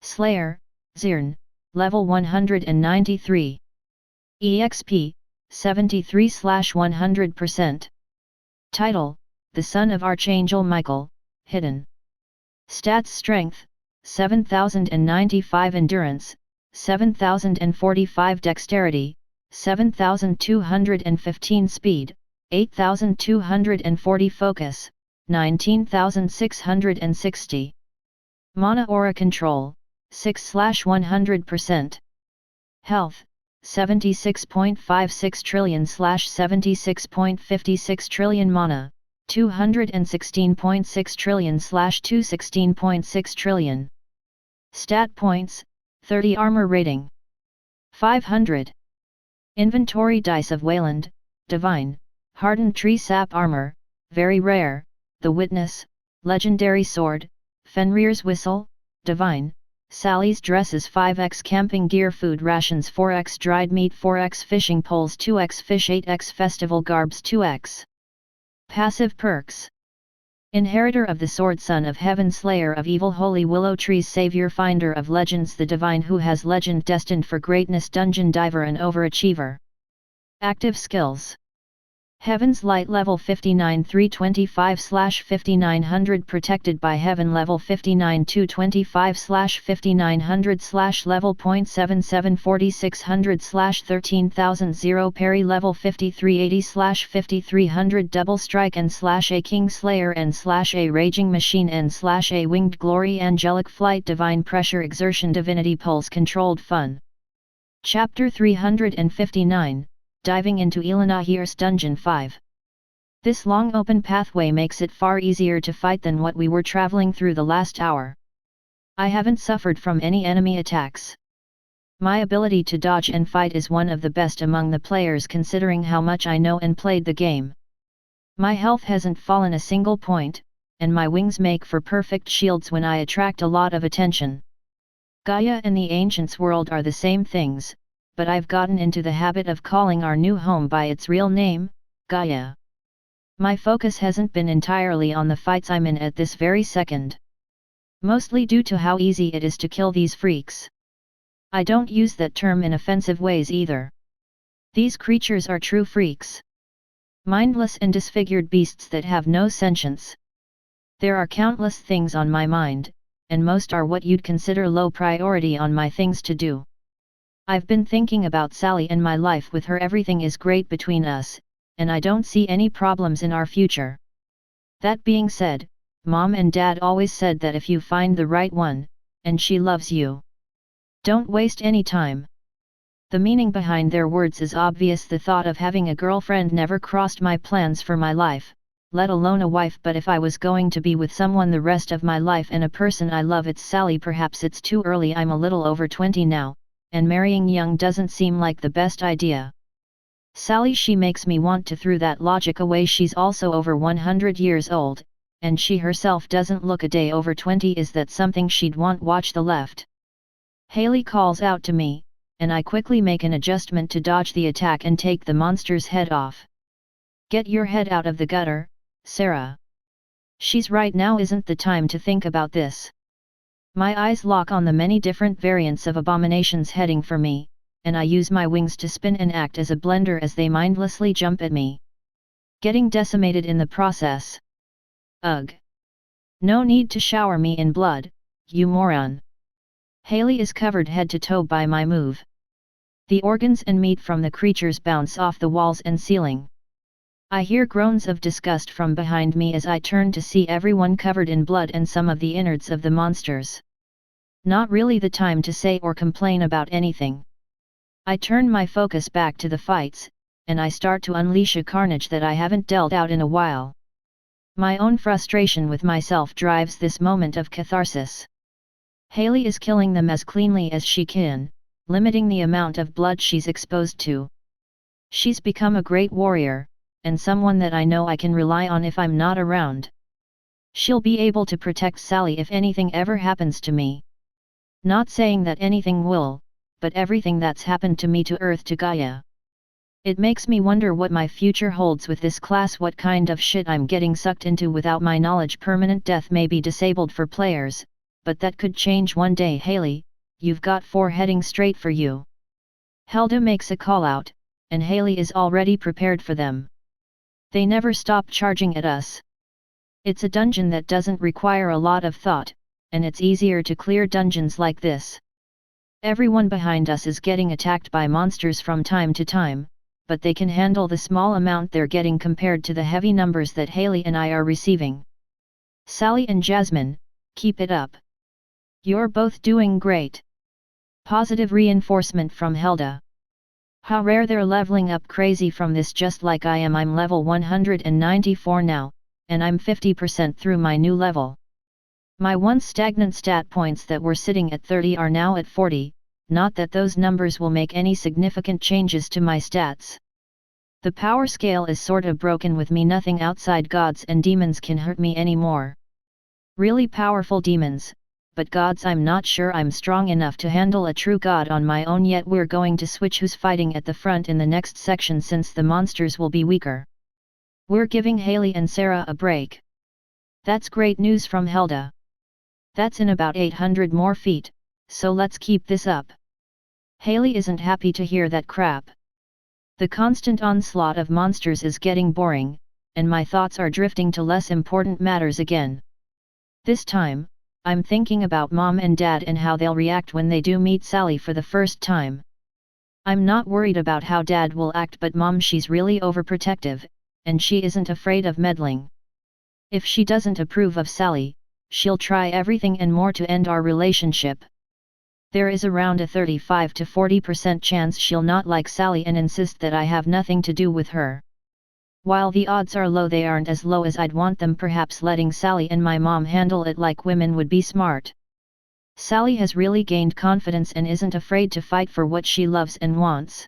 [SPEAKER 1] Slayer, Zirn, level 193. EXP, 73/100%. Title, The Son of Archangel Michael, Hidden. Stats: Strength, 7095 Endurance, 7045 Dexterity, 7215 Speed, 8240 Focus, 19660. Mana Aura Control, 6/100%. Health, 76.56 trillion/76.56 trillion. Mana, 216.6 trillion/216.6 trillion. Stat points, 30. Armor rating, 500. Inventory: Dice of Wayland, Divine, Hardened Tree Sap Armor, Very Rare, The Witness, Legendary Sword, Fenrir's Whistle, Divine, Sally's Dresses 5x Camping Gear Food Rations 4x Dried Meat 4x Fishing Poles 2x Fish 8x Festival Garbs 2x. Passive perks: Inheritor of the Sword, Son of Heaven, Slayer of Evil, Holy Willow Trees, Savior, Finder of Legends, the Divine who has legend, destined for greatness, Dungeon Diver, and Overachiever. Active skills: Heaven's Light level 59 325/5900 protected by Heaven level 59 225/5900 level .77 4600/13000 0 parry level 5380/5300 double strike and /A King Slayer and /A Raging Machine and /A Winged Glory Angelic Flight Divine Pressure Exertion Divinity Pulse Controlled Fun. Chapter 359, Diving into Elenahiers Dungeon 5. This long open pathway makes it far easier to fight than what we were traveling through the last hour. I haven't suffered from any enemy attacks. My ability to dodge and fight is one of the best among the players considering how much I know and played the game. My health hasn't fallen a single point, and my wings make for perfect shields when I attract a lot of attention. Gaia and the Ancients' world are the same things, but I've gotten into the habit of calling our new home by its real name, Gaia. My focus hasn't been entirely on the fights I'm in at this very second. Mostly due to how easy it is to kill these freaks. I don't use that term in offensive ways either. These creatures are true freaks. Mindless and disfigured beasts that have no sentience. There are countless things on my mind, and most are what you'd consider low priority on my things to do. I've been thinking about Sally and my life with her. Everything is great between us, and I don't see any problems in our future. That being said, Mom and Dad always said that if you find the right one, and she loves you, don't waste any time. The meaning behind their words is obvious. The thought of having a girlfriend never crossed my plans for my life, let alone a wife, but if I was going to be with someone the rest of my life and a person I love, it's Sally. Perhaps it's too early, I'm a little over 20 now, and marrying young doesn't seem like the best idea. Sally, she makes me want to throw that logic away. She's also over 100 years old, and she herself doesn't look a day over 20. Is that something she'd want? Watch the left. Haley calls out to me, and I quickly make an adjustment to dodge the attack and take the monster's head off. Get your head out of the gutter, Sarah. She's right, now isn't the time to think about this. My eyes lock on the many different variants of abominations heading for me, and I use my wings to spin and act as a blender as they mindlessly jump at me, getting decimated in the process. Ugh! No need to shower me in blood, you moron. Haley is covered head to toe by my move. The organs and meat from the creatures bounce off the walls and ceiling. I hear groans of disgust from behind me as I turn to see everyone covered in blood and some of the innards of the monsters. Not really the time to say or complain about anything. I turn my focus back to the fights, and I start to unleash a carnage that I haven't dealt out in a while. My own frustration with myself drives this moment of catharsis. Haley is killing them as cleanly as she can, limiting the amount of blood she's exposed to. She's become a great warrior, and someone that I know I can rely on if I'm not around. She'll be able to protect Sally if anything ever happens to me. Not saying that anything will, but everything that's happened to me, to Earth, to Gaia. It makes me wonder what my future holds with this class, what kind of shit I'm getting sucked into without my knowledge. Permanent death may be disabled for players, but that could change one day. Haley, you've got 4 heading straight for you. Helda makes a call out, and Haley is already prepared for them. They never stop charging at us. It's a dungeon that doesn't require a lot of thought, and it's easier to clear dungeons like this. Everyone behind us is getting attacked by monsters from time to time, but they can handle the small amount they're getting compared to the heavy numbers that Haley and I are receiving. Sally and Jasmine, keep it up. You're both doing great. Positive reinforcement from Helda. How rare they're leveling up crazy from this, just like I am. I'm level 194 now, and I'm 50% through my new level. My once stagnant stat points that were sitting at 30 are now at 40, not that those numbers will make any significant changes to my stats. The power scale is sorta broken with me. Nothing outside gods and demons can hurt me anymore. Really powerful demons, but gods, I'm not sure I'm strong enough to handle a true god on my own yet. We're going to switch who's fighting at the front in the next section, since the monsters will be weaker. We're giving Haley and Sarah a break. That's great news from Helda. That's in about 800 more feet, so let's keep this up. Haley isn't happy to hear that crap. The constant onslaught of monsters is getting boring, and my thoughts are drifting to less important matters again. This time, I'm thinking about Mom and Dad and how they'll react when they do meet Sally for the first time. I'm not worried about how Dad will act, but Mom, she's really overprotective, and she isn't afraid of meddling. If she doesn't approve of Sally, she'll try everything and more to end our relationship. There is around a 35 to 40% chance she'll not like Sally and insist that I have nothing to do with her. While the odds are low, they aren't as low as I'd want them. Perhaps letting Sally and my mom handle it like women would be smart. Sally has really gained confidence and isn't afraid to fight for what she loves and wants.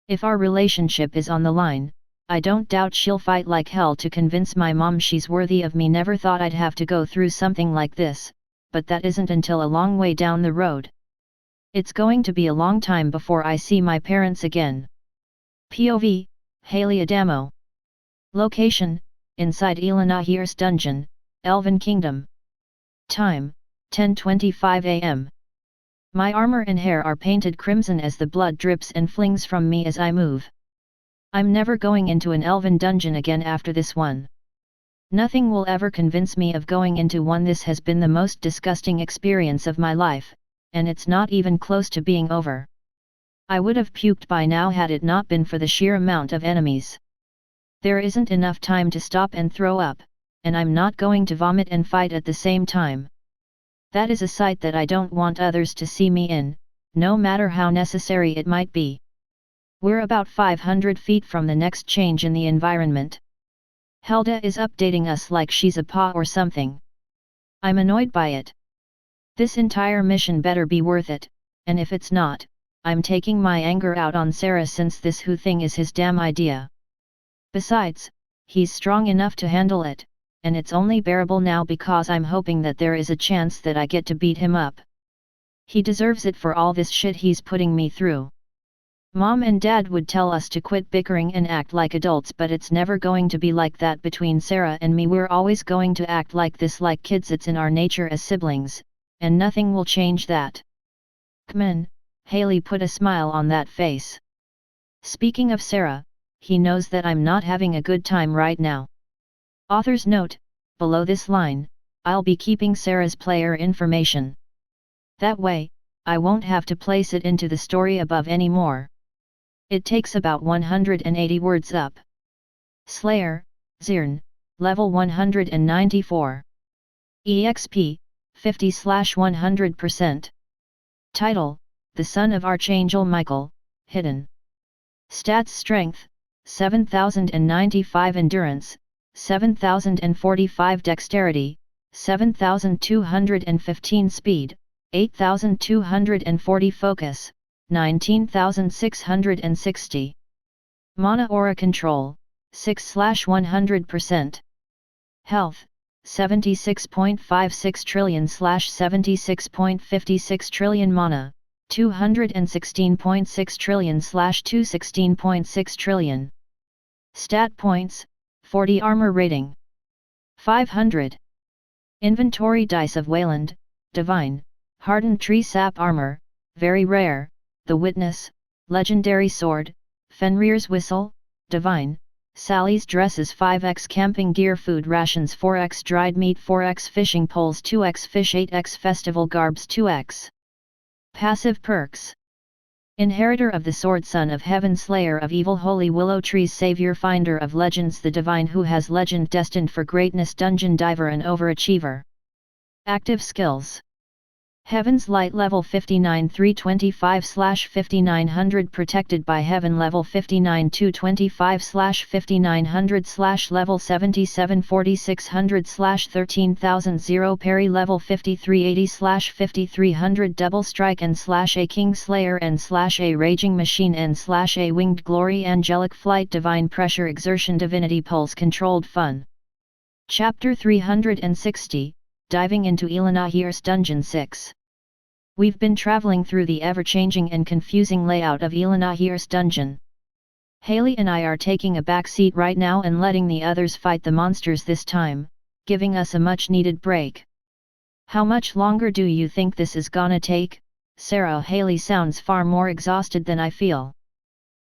[SPEAKER 1] If our relationship is on the line, I don't doubt she'll fight like hell to convince my mom she's worthy of me. Never thought I'd have to go through something like this, but that isn't until a long way down the road. It's going to be a long time before I see my parents again. POV, Haley Adamo. Location, inside Elenahiers dungeon, Elven Kingdom. Time, 10:25 am. My armor and hair are painted crimson as the blood drips and flings from me as I move. I'm never going into an elven dungeon again after this one. Nothing will ever convince me of going into one. This has been the most disgusting experience of my life, and it's not even close to being over. I would have puked by now had it not been for the sheer amount of enemies. There isn't enough time to stop and throw up, and I'm not going to vomit and fight at the same time. That is a sight that I don't want others to see me in, no matter how necessary it might be. We're about 500 feet from the next change in the environment. Helda is updating us like she's a paw or something. I'm annoyed by it. This entire mission better be worth it, and if it's not, I'm taking my anger out on Sarah since this who thing is his damn idea. Besides, he's strong enough to handle it, and it's only bearable now because I'm hoping that there is a chance that I get to beat him up. He deserves it for all this shit he's putting me through. Mom and Dad would tell us to quit bickering and act like adults, but it's never going to be like that between Sarah and me. We're always going to act like this like kids. It's in our nature as siblings, and nothing will change that. C'mon, Haley put a smile on that face. Speaking of Sarah, he knows that I'm not having a good time right now. Author's note, below this line, I'll be keeping Sarah's player information. That way, I won't have to place it into the story above anymore. It takes about 180 words up. Slayer, Zirn, level 194. EXP, 50/100%. Title, The Son of Archangel Michael, Hidden. Stats: Strength, 7095, Endurance, 7045, Dexterity, 7215, Speed, 8240, Focus, 19660. Mana Aura Control, 6/100%. Health, 76.56 trillion/76.56 trillion. Mana, 216.6 trillion/216.6 trillion. Stat points, 40. Armor rating, 500. Inventory: Dice of Wayland, Divine, Hardened Tree Sap Armor, Very Rare, The Witness, Legendary Sword, Fenrir's Whistle, Divine, Sally's Dresses, 5x Camping Gear, Food Rations, 4x Dried Meat, 4x Fishing Poles, 2x Fish, 8x Festival Garbs, 2x. Passive perks: Inheritor of the Sword, Son of Heaven, Slayer of Evil, Holy Willow Trees, Savior, Finder of Legends, the Divine who has legend, destined for greatness, Dungeon Diver, and Overachiever. Active skills: Heaven's Light, level 59 325/5900, Protected by Heaven, level 59 225/5900 level 77 4600/13000, Parry, level 5380/5300, Double Strike /A King Slayer /A Raging Machine /A Winged Glory, Angelic Flight, Divine Pressure, Exertion, Divinity Pulse, Controlled Fun. Chapter 360, Diving into Elenahiers Dungeon 6. We've been traveling through the ever-changing and confusing layout of Elenahiers Dungeon. Haley and I are taking a back seat right now and letting the others fight the monsters this time, giving us a much-needed break. How much longer do you think this is gonna take, Sarah? Haley sounds far more exhausted than I feel.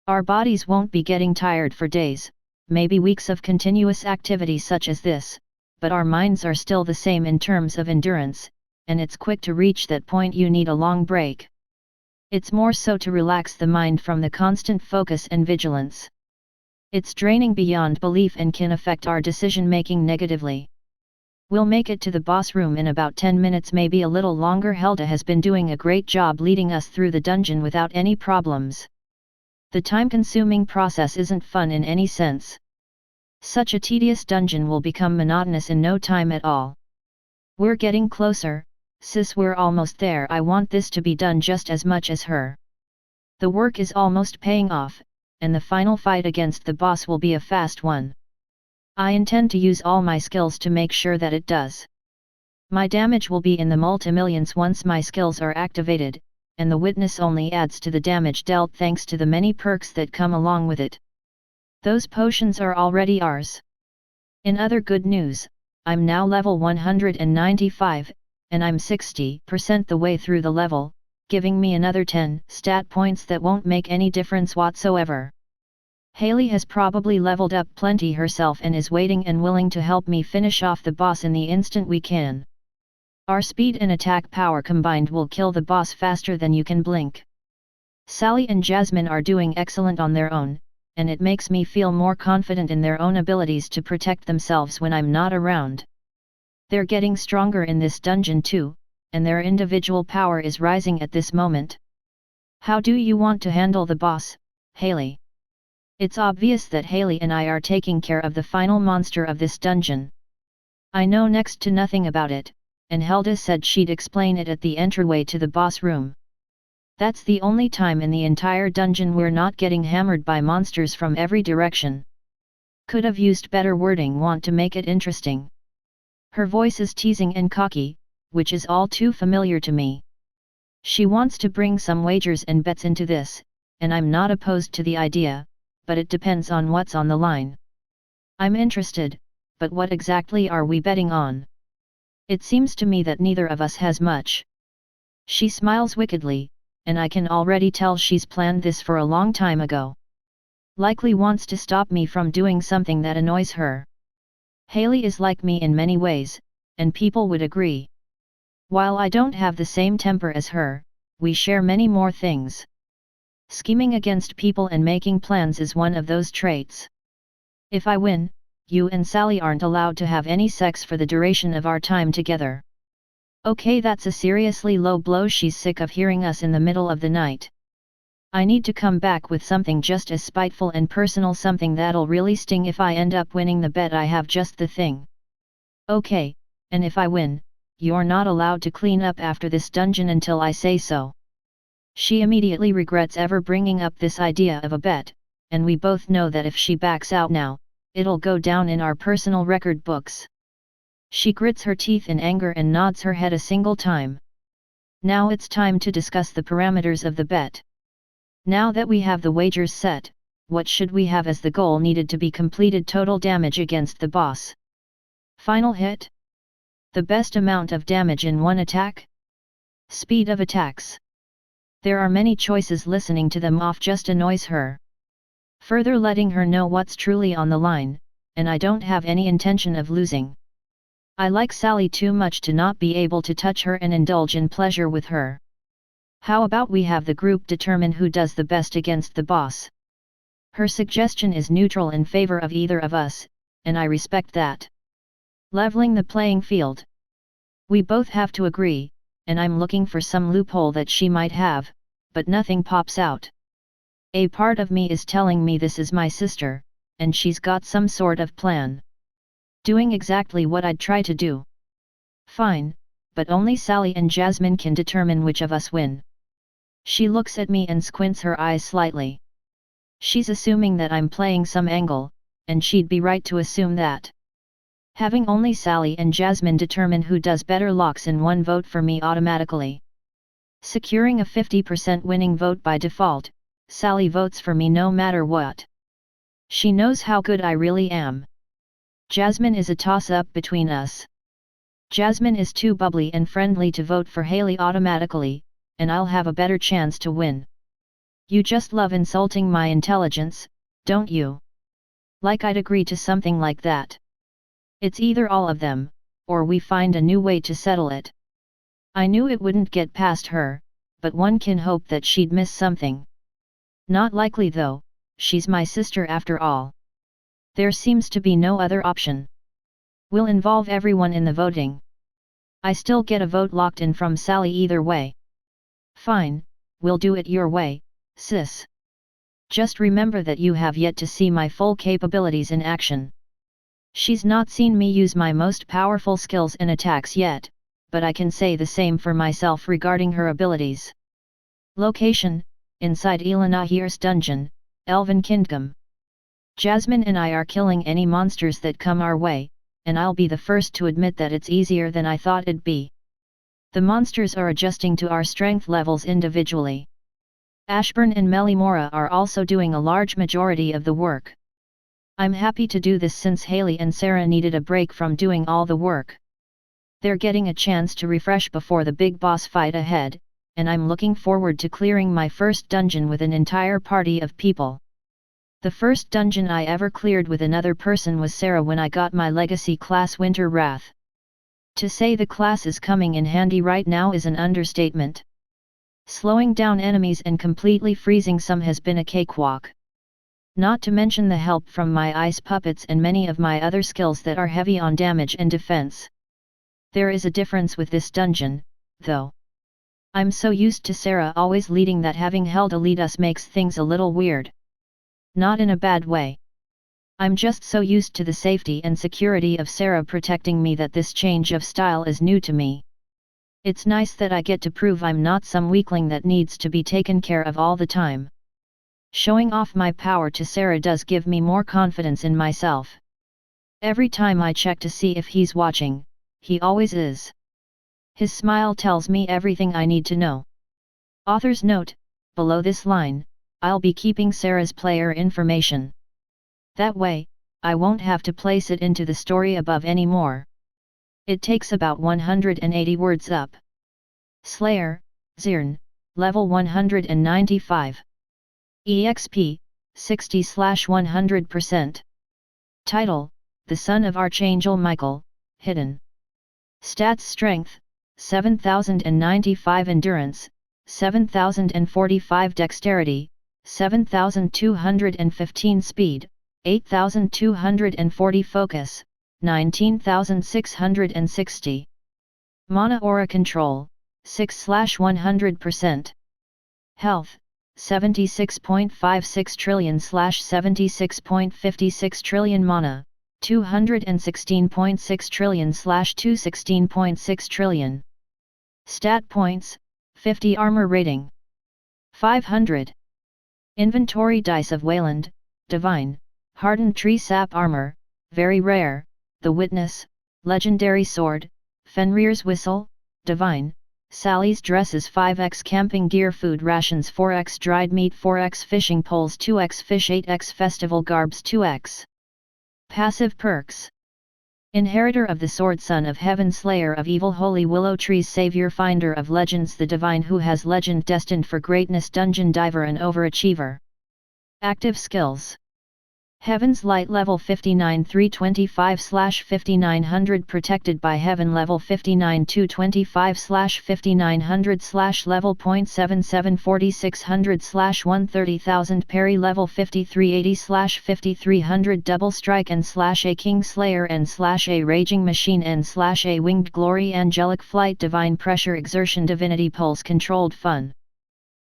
[SPEAKER 1] Our bodies won't be getting tired for days, maybe weeks of continuous activity such as this, but our minds are still the same in terms of endurance, and it's quick to reach that point you need a long break. It's more so to relax the mind from the constant focus and vigilance. It's draining beyond belief and can affect our decision-making negatively. We'll make it to the boss room in about 10 minutes, maybe a little longer. Helda has been doing a great job leading us through the dungeon without any problems. The time-consuming process isn't fun in any sense. Such a tedious dungeon will become monotonous in no time at all. We're getting closer, sis, we're almost there. I want this to be done just as much as her. The work is almost paying off, and the final fight against the boss will be a fast one. I intend to use all my skills to make sure that it does. My damage will be in the multi-millions once my skills are activated, and the witness only adds to the damage dealt thanks to the many perks that come along with it. Those potions are already ours. In other good news, I'm now level 195, and I'm 60% the way through the level, giving me another 10 stat points that won't make any difference whatsoever. Haley has probably leveled up plenty herself and is waiting and willing to help me finish off the boss in the instant we can. Our speed and attack power combined will kill the boss faster than you can blink. Sally and Jasmine are doing excellent on their own, and it makes me feel more confident in their own abilities to protect themselves when I'm not around. They're getting stronger in this dungeon too, and their individual power is rising at this moment. How do you want to handle the boss, Haley? It's obvious that Haley and I are taking care of the final monster of this dungeon. I know next to nothing about it, and Helda said she'd explain it at the entryway to the boss room. That's the only time in the entire dungeon we're not getting hammered by monsters from every direction. Could have used better wording, want to make it interesting. Her voice is teasing and cocky, which is all too familiar to me. She wants to bring some wagers and bets into this, and I'm not opposed to the idea, but it depends on what's on the line. I'm interested, but what exactly are we betting on? It seems to me that neither of us has much. She smiles wickedly, and I can already tell she's planned this for a long time ago. Likely wants to stop me from doing something that annoys her. Haley is like me in many ways, and people would agree. While I don't have the same temper as her, we share many more things. Scheming against people and making plans is one of those traits. If I win, you and Sally aren't allowed to have any sex for the duration of our time together. Okay, that's a seriously low blow. She's sick of hearing us in the middle of the night. I need to come back with something just as spiteful and personal, something that'll really sting if I end up winning the bet. I have just the thing. Okay, and if I win, you're not allowed to clean up after this dungeon until I say so. She immediately regrets ever bringing up this idea of a bet, and we both know that if she backs out now, it'll go down in our personal record books. She grits her teeth in anger and nods her head a single time. Now it's time to discuss the parameters of the bet. Now that we have the wagers set, what should we have as the goal needed to be completed? Total damage against the boss. Final hit? The best amount of damage in one attack? Speed of attacks. There are many choices. Listening to them off just annoys her. Further letting her know what's truly on the line, and I don't have any intention of losing. I like Sally too much to not be able to touch her and indulge in pleasure with her. How about we have the group determine who does the best against the boss? Her suggestion is neutral in favor of either of us, and I respect that. Leveling the playing field. We both have to agree, and I'm looking for some loophole that she might have, but nothing pops out. A part of me is telling me this is my sister, and she's got some sort of plan. Doing exactly what I'd try to do. Fine, but only Sally and Jasmine can determine which of us win. She looks at me and squints her eyes slightly. She's assuming that I'm playing some angle, and she'd be right to assume that. Having only Sally and Jasmine determine who does better locks in one vote for me automatically. Securing a 50% winning vote by default, Sally votes for me no matter what. She knows how good I really am. Jasmine is a toss-up between us. Jasmine is too bubbly and friendly to vote for Haley automatically, and I'll have a better chance to win. You just love insulting my intelligence, don't you? Like I'd agree to something like that. It's either all of them, or we find a new way to settle it. I knew it wouldn't get past her, but one can hope that she'd miss something. Not likely though, she's my sister after all. There seems to be no other option. We'll involve everyone in the voting. I still get a vote locked in from Sally either way. Fine, we'll do it your way, sis. Just remember that you have yet to see my full capabilities in action. She's not seen me use my most powerful skills and attacks yet, but I can say the same for myself regarding her abilities. Location: inside Elenahiers dungeon, Elven Kingdom. Jasmine and I are killing any monsters that come our way, and I'll be the first to admit that it's easier than I thought it'd be. The monsters are adjusting to our strength levels individually. Ashburn and Melimora are also doing a large majority of the work. I'm happy to do this since Haley and Sarah needed a break from doing all the work. They're getting a chance to refresh before the big boss fight ahead, and I'm looking forward to clearing my first dungeon with an entire party of people. The first dungeon I ever cleared with another person was Sarah when I got my legacy class Winter Wrath. To say the class is coming in handy right now is an understatement. Slowing down enemies and completely freezing some has been a cakewalk. Not to mention the help from my ice puppets and many of my other skills that are heavy on damage and defense. There is a difference with this dungeon, though. I'm so used to Sarah always leading that having Helda lead us makes things a little weird. Not in a bad way. I'm just so used to the safety and security of Sarah protecting me that this change of style is new to me. It's nice that I get to prove I'm not some weakling that needs to be taken care of all the time. Showing off my power to Sarah does give me more confidence in myself. Every time I check to see if he's watching, he always is. His smile tells me everything I need to know. Author's note: below this line, I'll be keeping Sarah's player information. That way, I won't have to place it into the story above anymore. It takes about 180 words up. Slayer, Zirn, level 195. EXP, 60/100%. Title: The Son of Archangel Michael, Hidden. Stats: Strength, 7095, Endurance, 7045, Dexterity, 7215, Speed, 8240, Focus, 19660. Mana Aura Control, 6/100%. Health, 76.56 trillion/76.56 trillion. Mana, 216.6 trillion/216.6 trillion. Stat points, 50. Armor rating, 500. Inventory: Dice of Wayland, Divine, Hardened Tree Sap Armor, Very Rare, The Witness, Legendary Sword, Fenrir's Whistle, Divine, Sally's Dresses, 5x Camping Gear, Food Rations, 4x Dried Meat, 4x Fishing Poles, 2x Fish, 8x Festival Garbs, 2x. Passive perks: Inheritor of the Sword, Son of Heaven, Slayer of Evil, Holy Willow Trees, Savior, Finder of Legends, the Divine who has legend, destined for greatness, Dungeon Diver, and Overachiever. Active skills: Heaven's Light, level 59 325/5900, protected by Heaven, level 59 225/5900 level .77 4600/130,000, parry, level 5380/5300, double strike and /A King Slayer and /A Raging Machine and /A Winged Glory, angelic flight, divine pressure, exertion, divinity pulse, controlled fun.